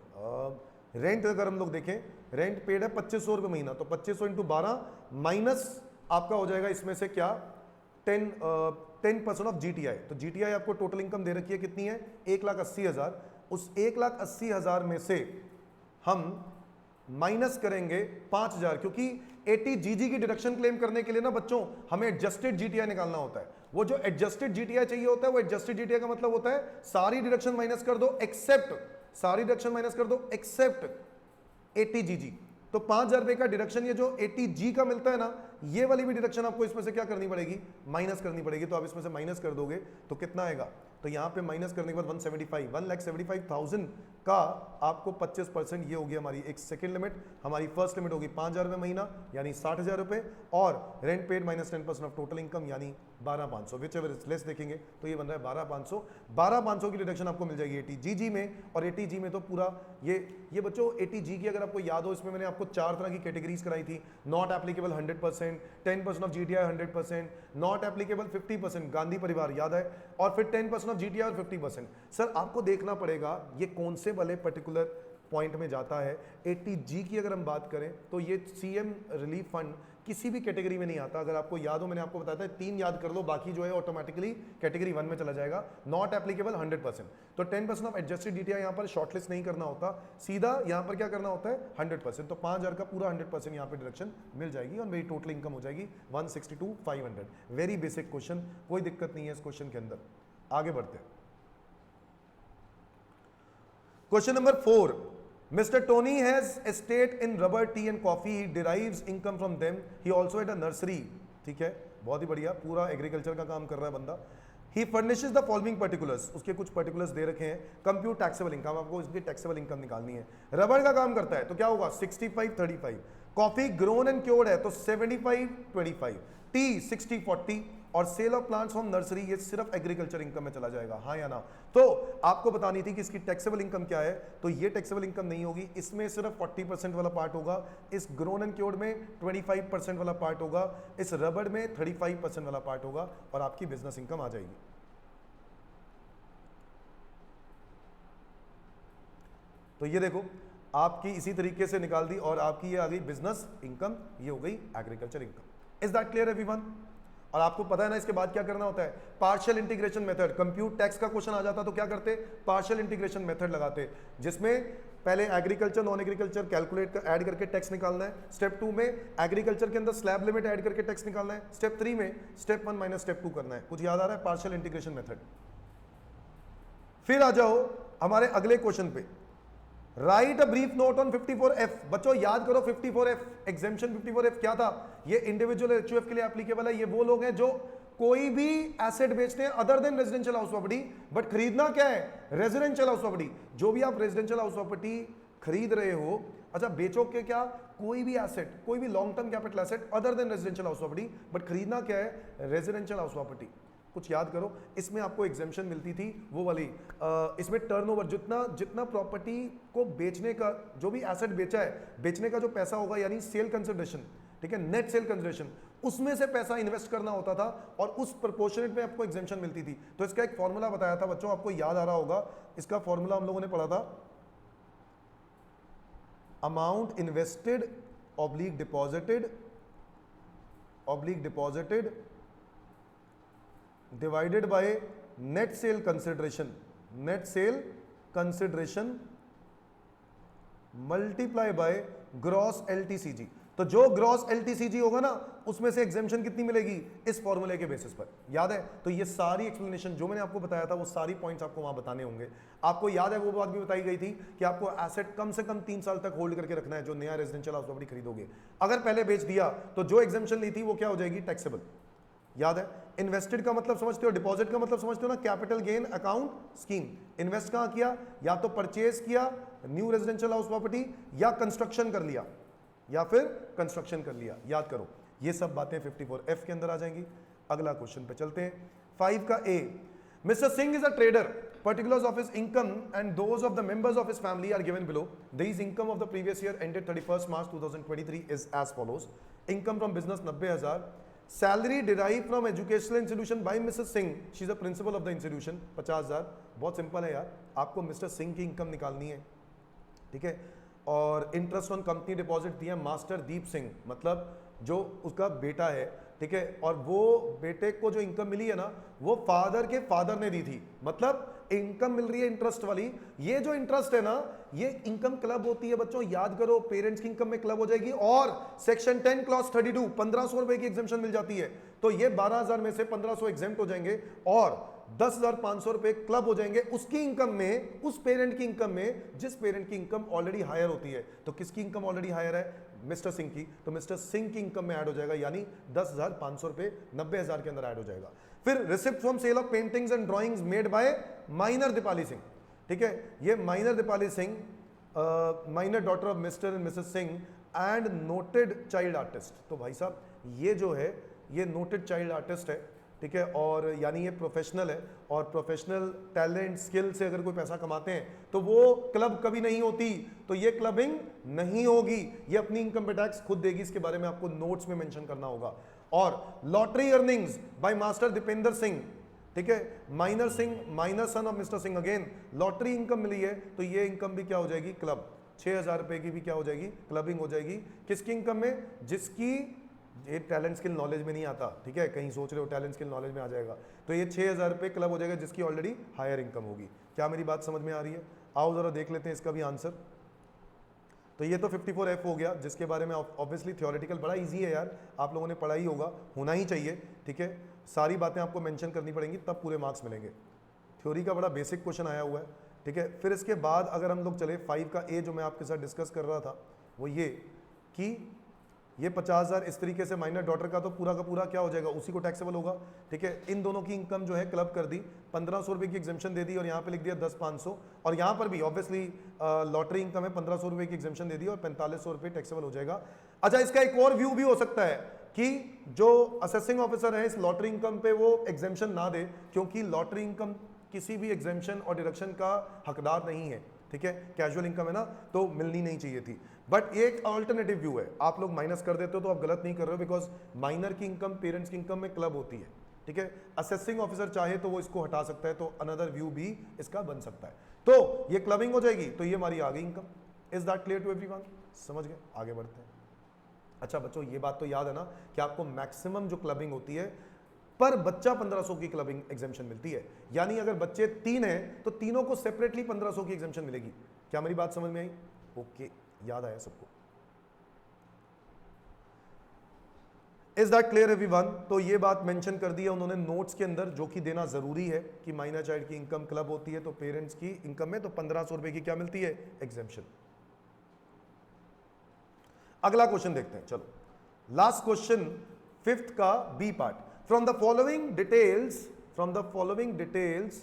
रेंट अगर हम लोग देखें, रेंट पेड है 2500 रुपये महीना, तो 2500 इंटू 12 माइनस आपका हो जाएगा इसमें से क्या 10% ऑफ जीटीआई। तो जीटीआई आपको टोटल इनकम दे रखी है कितनी है? 1,80,000। उस 1,80,000 में से हम माइनस करेंगे 5,000, क्योंकि 80GG की डिडक्शन क्लेम करने के लिए ना बच्चों हमें एडजस्टेड जीटीआई निकालना होता है। वो जो एडजस्टेड जीटीआई चाहिए होता है, वो एडजस्टेड जीटीआई का मतलब होता है सारी डिडक्शन माइनस कर दो एक्सेप्ट, सारी डिडक्शन माइनस कर दो एक्सेप्ट 80GG। तो 5,000 रुपए का डिडक्शन ये जो 80G का मिलता है ना, ये वाली भी डिडक्शन आपको इसमें से क्या करनी पड़ेगी? माइनस करनी पड़ेगी। तो आप इसमें से माइनस कर दोगे तो कितना आएगा? तो यहाँ पे माइनस करने के बाद 1,75,000 का आपको 25%, ये होगी हमारी एक सेकंड लिमिट। हमारी फर्स्ट लिमिट होगी 5,000 रुपये महीना यानी 60,000 रुपये, और rent paid minus 10% of total income यानी 12,500, विच एवर लेस देखेंगे तो ये बन रहा है 12,500। 12,500 की डिडक्शन आपको मिल जाएगी 80GG में, और 80G में तो पूरा ये बच्चों 80G की अगर आपको याद हो, इसमें मैंने आपको 4 तरह की कैटेगरीज कराई थी। Not applicable 100%, 10% of GTI 100%, not applicable 50%, Gandhi परिवार याद है, और फिर 10% ऑफ जीटीआई और 50%। सर आपको देखना पड़ेगा ये कौन से वाले पर्टिकुलर पॉइंट में जाता है। 80G की अगर हम बात करें तो ये सीएम रिलीफ फंड किसी भी कैटेगरी में नहीं आता। अगर आपको याद हो, मैंने आपको बताया था 3 याद कर लो, बाकी जो है ऑटोमेटिकली कैटेगरी 1 में चला जाएगा। Not applicable 100%। तो 10% ऑफ एडजस्टेड डीटीआई यहाँ पर शॉर्टलिस्ट नहीं करना होता, सीधा यहाँ पर क्या करना होता है 100%। तो 5000 का पूरा 100% यहाँ पे डिडक्शन मिल जाएगी और मेरी टोटल इनकम हो जाएगी 162,500। वेरी बेसिक क्वेश्चन, कोई दिक्कत नहीं है इस क्वेश्चन के अंदर। आगे बढ़ते हैं। Question number 4, Mr. Tony has estate in rubber, tea and coffee. He derives income from them. He also had a nursery. ठीक है, बहुत ही बढ़िया, पूरा एग्रीकल्चर का काम कर रहा है बंदा। He furnishes the following particulars. उसके कुछ particulars दे रखे हैं। Compute taxable income, आपको इसकी taxable income निकालनी है। रबड़ का काम करता है तो क्या होगा 65-35। कॉफी ग्रोन एंड क्योर्ड है तो 75-25। टी 60-40 और sale of plants from nursery ये सिर्फ एग्रीकल्चर इनकम में चला जाएगा, हाँ या ना। तो आपको बतानी थी कि इसकी टैक्सेबल इनकम क्या है, तो ये टैक्सेबल इनकम नहीं होगी, इसमें सिर्फ 40% वाला पार्ट होगा, इस ग्रोन एंड क्योर्ड में 25% वाला पार्ट होगा, इस रबड़ में 35% वाला पार्ट होगा और आपकी बिजनेस इनकम आ जाएगी। तो ये देखो आपकी इसी तरीके से निकाल दी और आपकी ये आ गई बिजनेस इनकम, ये हो गई agriculture income. Is that clear everyone? और आपको पता है ना इसके बाद क्या करना होता है, partial integration method. Compute tax का क्वेश्चन आ जाता तो क्या करते, पार्शियल इंटीग्रेशन मेथड लगाते, जिसमें पहले एग्रीकल्चर नॉन एग्रीकल्चर कैलकुलेट कर ऐड करके टैक्स निकालना है। स्टेप 2 में एग्रीकल्चर के अंदर स्लैब लिमिट ऐड करके टैक्स निकालना है। स्टेप 3 में स्टेप 1 माइनस स्टेप 2 करना है। कुछ याद आ रहा है, पार्शियल इंटीग्रेशन मेथड। फिर आ जाओ हमारे अगले क्वेश्चन पे, right a brief note on 54F। बच्चों याद करो 54F, एग्जेम्पशन 54F क्या था, ये इंडिविजुअल एचयूएफ के लिए एप्लीकेबल है। ये वो लोग हैं जो कोई भी एसेट बेचते हैं other than residential house property, but खरीदना क्या है, रेजिडेंशियल हाउस प्रॉपर्टी। जो भी आप रेजिडेंशियल हाउस प्रॉपर्टी खरीद रहे हो, अच्छा बेचो के क्या, कोई भी एसेट, कोई भी long term capital asset other than residential house property, but खरीदना क्या है, रेजिडेंशियल हाउस प्रॉपर्टी। कुछ याद करो, इसमें आपको एग्जेम्पशन मिलती थी वो वाली, इसमें टर्नओवर जितना प्रॉपर्टी को बेचने का, जो भी एसेट बेचा है, बेचने का जो पैसा होगा यानी सेल कंसिडरेशन, ठीक है, नेट सेल कंसिडरेशन, उसमें से पैसा इन्वेस्ट करना होता था और उस प्रोपोर्शनेट में आपको एग्जेम्पशन मिलती थी। तो इसका एक फॉर्मूला बताया था बच्चों, आपको याद आ रहा होगा, इसका फॉर्मूला हम लोगों ने पढ़ा था, amount invested oblique deposited divided by net sale consideration multiply by gross LTCG। तो जो ग्रॉस LTCG होगा ना, उसमें से एग्जेम्पशन कितनी मिलेगी, इस फॉर्मूले के बेसिस पर। याद है? तो ये सारी एक्सप्लेनेशन जो मैंने आपको बताया था, वो सारी पॉइंट्स आपको वहां बताने होंगे। आपको याद है वो बात भी बताई गई थी कि आपको एसेट कम से कम 3 साल तक होल्ड करके रखना है, जो नया रेजिडेंशियल हाउस प्रॉपर्टी खरीदोगे। अगर पहले बेच दिया तो जो एग्जेम्पशन ली थी वो क्या हो जाएगी, टैक्सेबल। याद है? इन्वेस्टेड का मतलब समझते हो, डिपॉजिट का मतलब समझते हो ना, capital gain account scheme. Invest कहां किया, या तो परचेज किया न्यू रेजिडेंशियल हाउस प्रॉपर्टी, या कंस्ट्रक्शन कर लिया, या फिर कंस्ट्रक्शन कर लिया। याद करो, ये सब बातें 54F के अंदर आ जाएंगी। अगला क्वेश्चन पे चलते हैं। 5 का A, Mr. Singh is a trader. Particulars of his income and those of the members of his family are given below. His income of the previous year ended 31st March 2023 is as follows. Income from business 90,000. Salary derived from educational institution by Mrs. Singh. She is a principal of the institution. 50,000. बहुत simple है यार, आपको mister Singh की income निकालनी है, ठीक है। और इंटरेस्ट ऑन कंपनी डिपॉजिट दिया मास्टर दीप सिंह, मतलब जो उसका बेटा है, ठीक है, और वो बेटे को जो इनकम मिली है ना, वो फादर के फादर ने दी थी, मतलब इनकम मिल रही है इंटरेस्ट वाली। ये जो इंटरेस्ट है ना, ये इनकम क्लब होती है बच्चों, याद करो, पेरेंट्स की इनकम में क्लब हो जाएगी। और सेक्शन 10 क्लॉज 32 1500 रुपए की एग्जेम्पशन मिल जाती है, तो ये 12,000 में से 1500 एग्जेम्प्ट हो जाएंगे और 10,500 रुपए क्लब हो जाएंगे उसकी इनकम में, उस पेरेंट की इनकम में जिस पेरेंट की इनकम ऑलरेडी हायर होती है। तो किसकी इनकम ऑलरेडी हायर है, मिस्टर सिंह की, तो मिस्टर सिंह की इनकम में ऐड हो जाएगा, यानी 10,500 रुपए 90,000 के अंदर ऐड हो जाएगा। फिर receipt from sale of paintings and drawings made by minor Deepali Singh, ठीक है, ये minor Deepali Singh, minor daughter of mister and missus Singh and noted child artist. तो भाई साहब ये जो है ये नोटेड चाइल्ड आर्टिस्ट है, ठीक है, और यानी ये प्रोफेशनल है, और प्रोफेशनल टैलेंट स्किल से अगर कोई पैसा कमाते हैं तो वो क्लब कभी नहीं होती, तो ये क्लबिंग नहीं होगी, ये अपनी इनकम पे टैक्स खुद देगी। इसके बारे में आपको नोट्स में मेंशन करना होगा। और lottery earnings by master Dipendra Singh, ठीक है। Minor Singh, minor son of mister Singh, again lottery income मिली है तो ये इनकम भी क्या हो जाएगी, क्लब। 6,000 रुपए की भी क्या हो जाएगी, क्लबिंग हो जाएगी। किसकी इनकम में, जिसकी ये टैलेंट स्किल नॉलेज में नहीं आता, ठीक है, कहीं सोच रहे हो टैलेंट स्किल नॉलेज में आ जाएगा, तो ये 6,000 रुपए क्लब हो जाएगा जिसकी ऑलरेडी हायर इनकम होगी। क्या मेरी बात समझ में आ रही है? आओ जरा देख लेते हैं इसका भी आंसर। तो ये तो 54F हो गया, जिसके बारे में ऑब्वियसली थ्योरेटिकल बड़ा इजी है यार, आप लोगों ने पढ़ा ही होगा, होना ही चाहिए, ठीक है। सारी बातें आपको मेंशन करनी पड़ेंगी तब पूरे मार्क्स मिलेंगे। थ्योरी का बड़ा बेसिक क्वेश्चन आया हुआ है, ठीक है। फिर इसके बाद अगर हम लोग चले 5 का ए जो मैं आपके साथ डिस्कस कर रहा था, वो ये कि ये 50,000 इस तरीके से माइनर डॉटर का तो पूरा का पूरा क्या हो जाएगा, उसी को टैक्सेबल होगा, ठीक है। इन दोनों की इनकम जो है क्लब कर दी, 1500 रुपए की एग्जेम्पशन दे दी और यहाँ पे लिख दिया 10,500, और यहाँ पर भी ऑब्वियसली लॉटरी इनकम है, 1500 रुपए की एग्जेम्पशन दे दी और 4500 रुपए टैक्सेबल हो जाएगा। अच्छा, इसका एक और व्यू भी हो सकता है कि जो असेसिंग ऑफिसर है इस लॉटरी इनकम पे वो एग्जेम्पशन ना दे, क्योंकि लॉटरी इनकम किसी भी एग्जेम्पशन और डिडक्शन का हकदार नहीं है, ठीक है, कैजुअल इनकम है ना, तो मिलनी नहीं चाहिए थी। बट एक अल्टरनेटिव व्यू है, आप लोग माइनस कर देते हो तो आप गलत नहीं कर रहे हो, बिकॉज माइनर की इनकम पेरेंट्स की इनकम में क्लब होती है, ठीक है। असेसिंग ऑफिसर चाहे तो वो इसको हटा सकता है, तो अनदर व्यू भी इसका बन सकता है। तो ये क्लबिंग हो जाएगी, तो ये हमारी आ गई income. Is that clear to everyone? समझ गए? आगे बढ़ते हैं। अच्छा बच्चों, ये बात तो याद है ना कि आपको मैक्सिमम जो क्लबिंग होती है पर बच्चा 1500 की क्लबिंग एग्जामेशन मिलती है, यानी अगर बच्चे 3 हैं तो तीनों को सेपरेटली 1500 की एग्जामेशन मिलेगी। क्या मेरी बात समझ में आई? ओके, याद आया सबको? Is that clear everyone? तो ये बात मेंशन कर दी है उन्होंने नोट्स के अंदर, जो कि देना जरूरी है कि माइनर चाइल्ड की इनकम क्लब होती है तो पेरेंट्स की इनकम में तो 1500 रुपए की क्या मिलती है, एग्जामेशन। अगला क्वेश्चन देखते हैं, चलो लास्ट क्वेश्चन 5th का B part. From the following details, from the following details,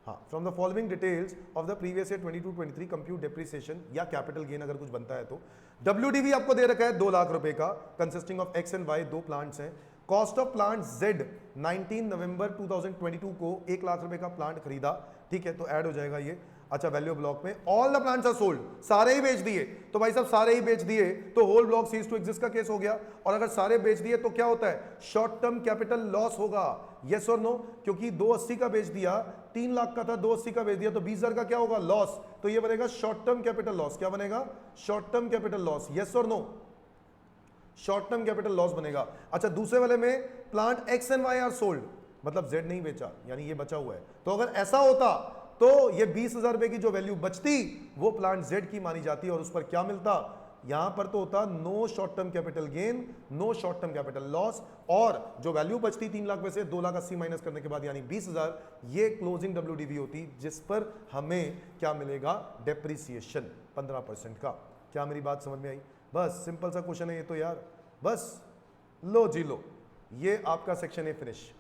हाँ, from the following details of the previous year 22-23 compute depreciation या कैपिटल गेन अगर कुछ बनता है तो WDV आपको दे रखा है 2 लाख रुपए का, consisting of X and Y, 2 plants हैं। कॉस्ट ऑफ प्लांट Z 19 नवंबर 2022 को 1 लाख रुपए का प्लांट खरीदा, ठीक है, तो ऐड हो जाएगा ये। अच्छा, वैल्यू ब्लॉक में all the plants are sold, सारे ही बेच दिए, तो भाई साहब सारे ही बेच दिए तो whole block ceases to exist का केस हो गया। और अगर सारे बेच दिए तो क्या होता है, शॉर्ट टर्म कैपिटल लॉस होगा, यस और नो? क्योंकि 280 का बेच दिया, 3 लाख का था, 280 का बेच दिया, तो 20,000 का क्या होगा, लॉस, तो ये बनेगा शॉर्ट टर्म कैपिटल लॉस। क्या बनेगा, short term capital loss, yes और no? Short term capital loss बनेगा। अच्छा, दूसरे वाले में plant X and Y are sold, मतलब Z नहीं बेचा, यानी ये बचा हुआ है। तो अगर ऐसा होता तो ये 20,000 रुपए की जो वैल्यू बचती वो प्लांट Z की मानी जाती और उस पर क्या मिलता, यहां पर तो होता no short term capital gain, no short term capital loss, और जो वैल्यू बचती 3 लाख में से 2,80,000 माइनस करने के बाद यानी 20,000, ये क्लोजिंग WDV होती, जिस पर हमें क्या मिलेगा, डेप्रिसिएशन 15% का। क्या मेरी बात समझ में आई? बस सिंपल सा क्वेश्चन है ये तो यार, बस लो जी लो, ये आपका सेक्शन है फिनिश।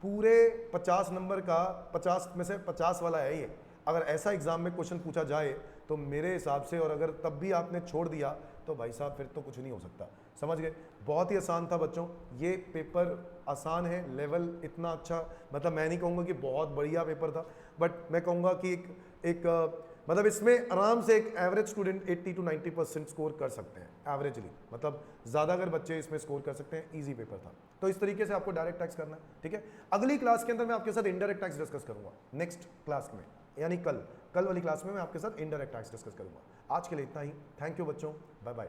पूरे 50 नंबर का 50 में से 50 वाला है ये। अगर ऐसा एग्जाम में क्वेश्चन पूछा जाए तो मेरे हिसाब से, और अगर तब भी आपने छोड़ दिया तो भाई साहब फिर तो कुछ नहीं हो सकता। समझ गए? बहुत ही आसान था बच्चों, ये पेपर आसान है, लेवल इतना अच्छा, मतलब मैं नहीं कहूँगा कि बहुत बढ़िया पेपर था, बट मैं कहूँगा कि एक मतलब इसमें आराम से एक एवरेज स्टूडेंट 80 to 90% स्कोर कर सकते हैं एवरेजली, मतलब ज़्यादा अगर बच्चे इसमें स्कोर कर सकते हैं, इजी पेपर था। तो इस तरीके से आपको डायरेक्ट टैक्स करना है, ठीक है। अगली क्लास के अंदर मैं आपके साथ इनडायरेक्ट टैक्स डिस्कस करूंगा, नेक्स्ट क्लास में, यानी कल वाली क्लास में मैं आपके साथ इनडायरेक्ट टैक्स डिस्कस करूंगा। आज के लिए इतना ही, थैंक यू बच्चों, बाय बाय।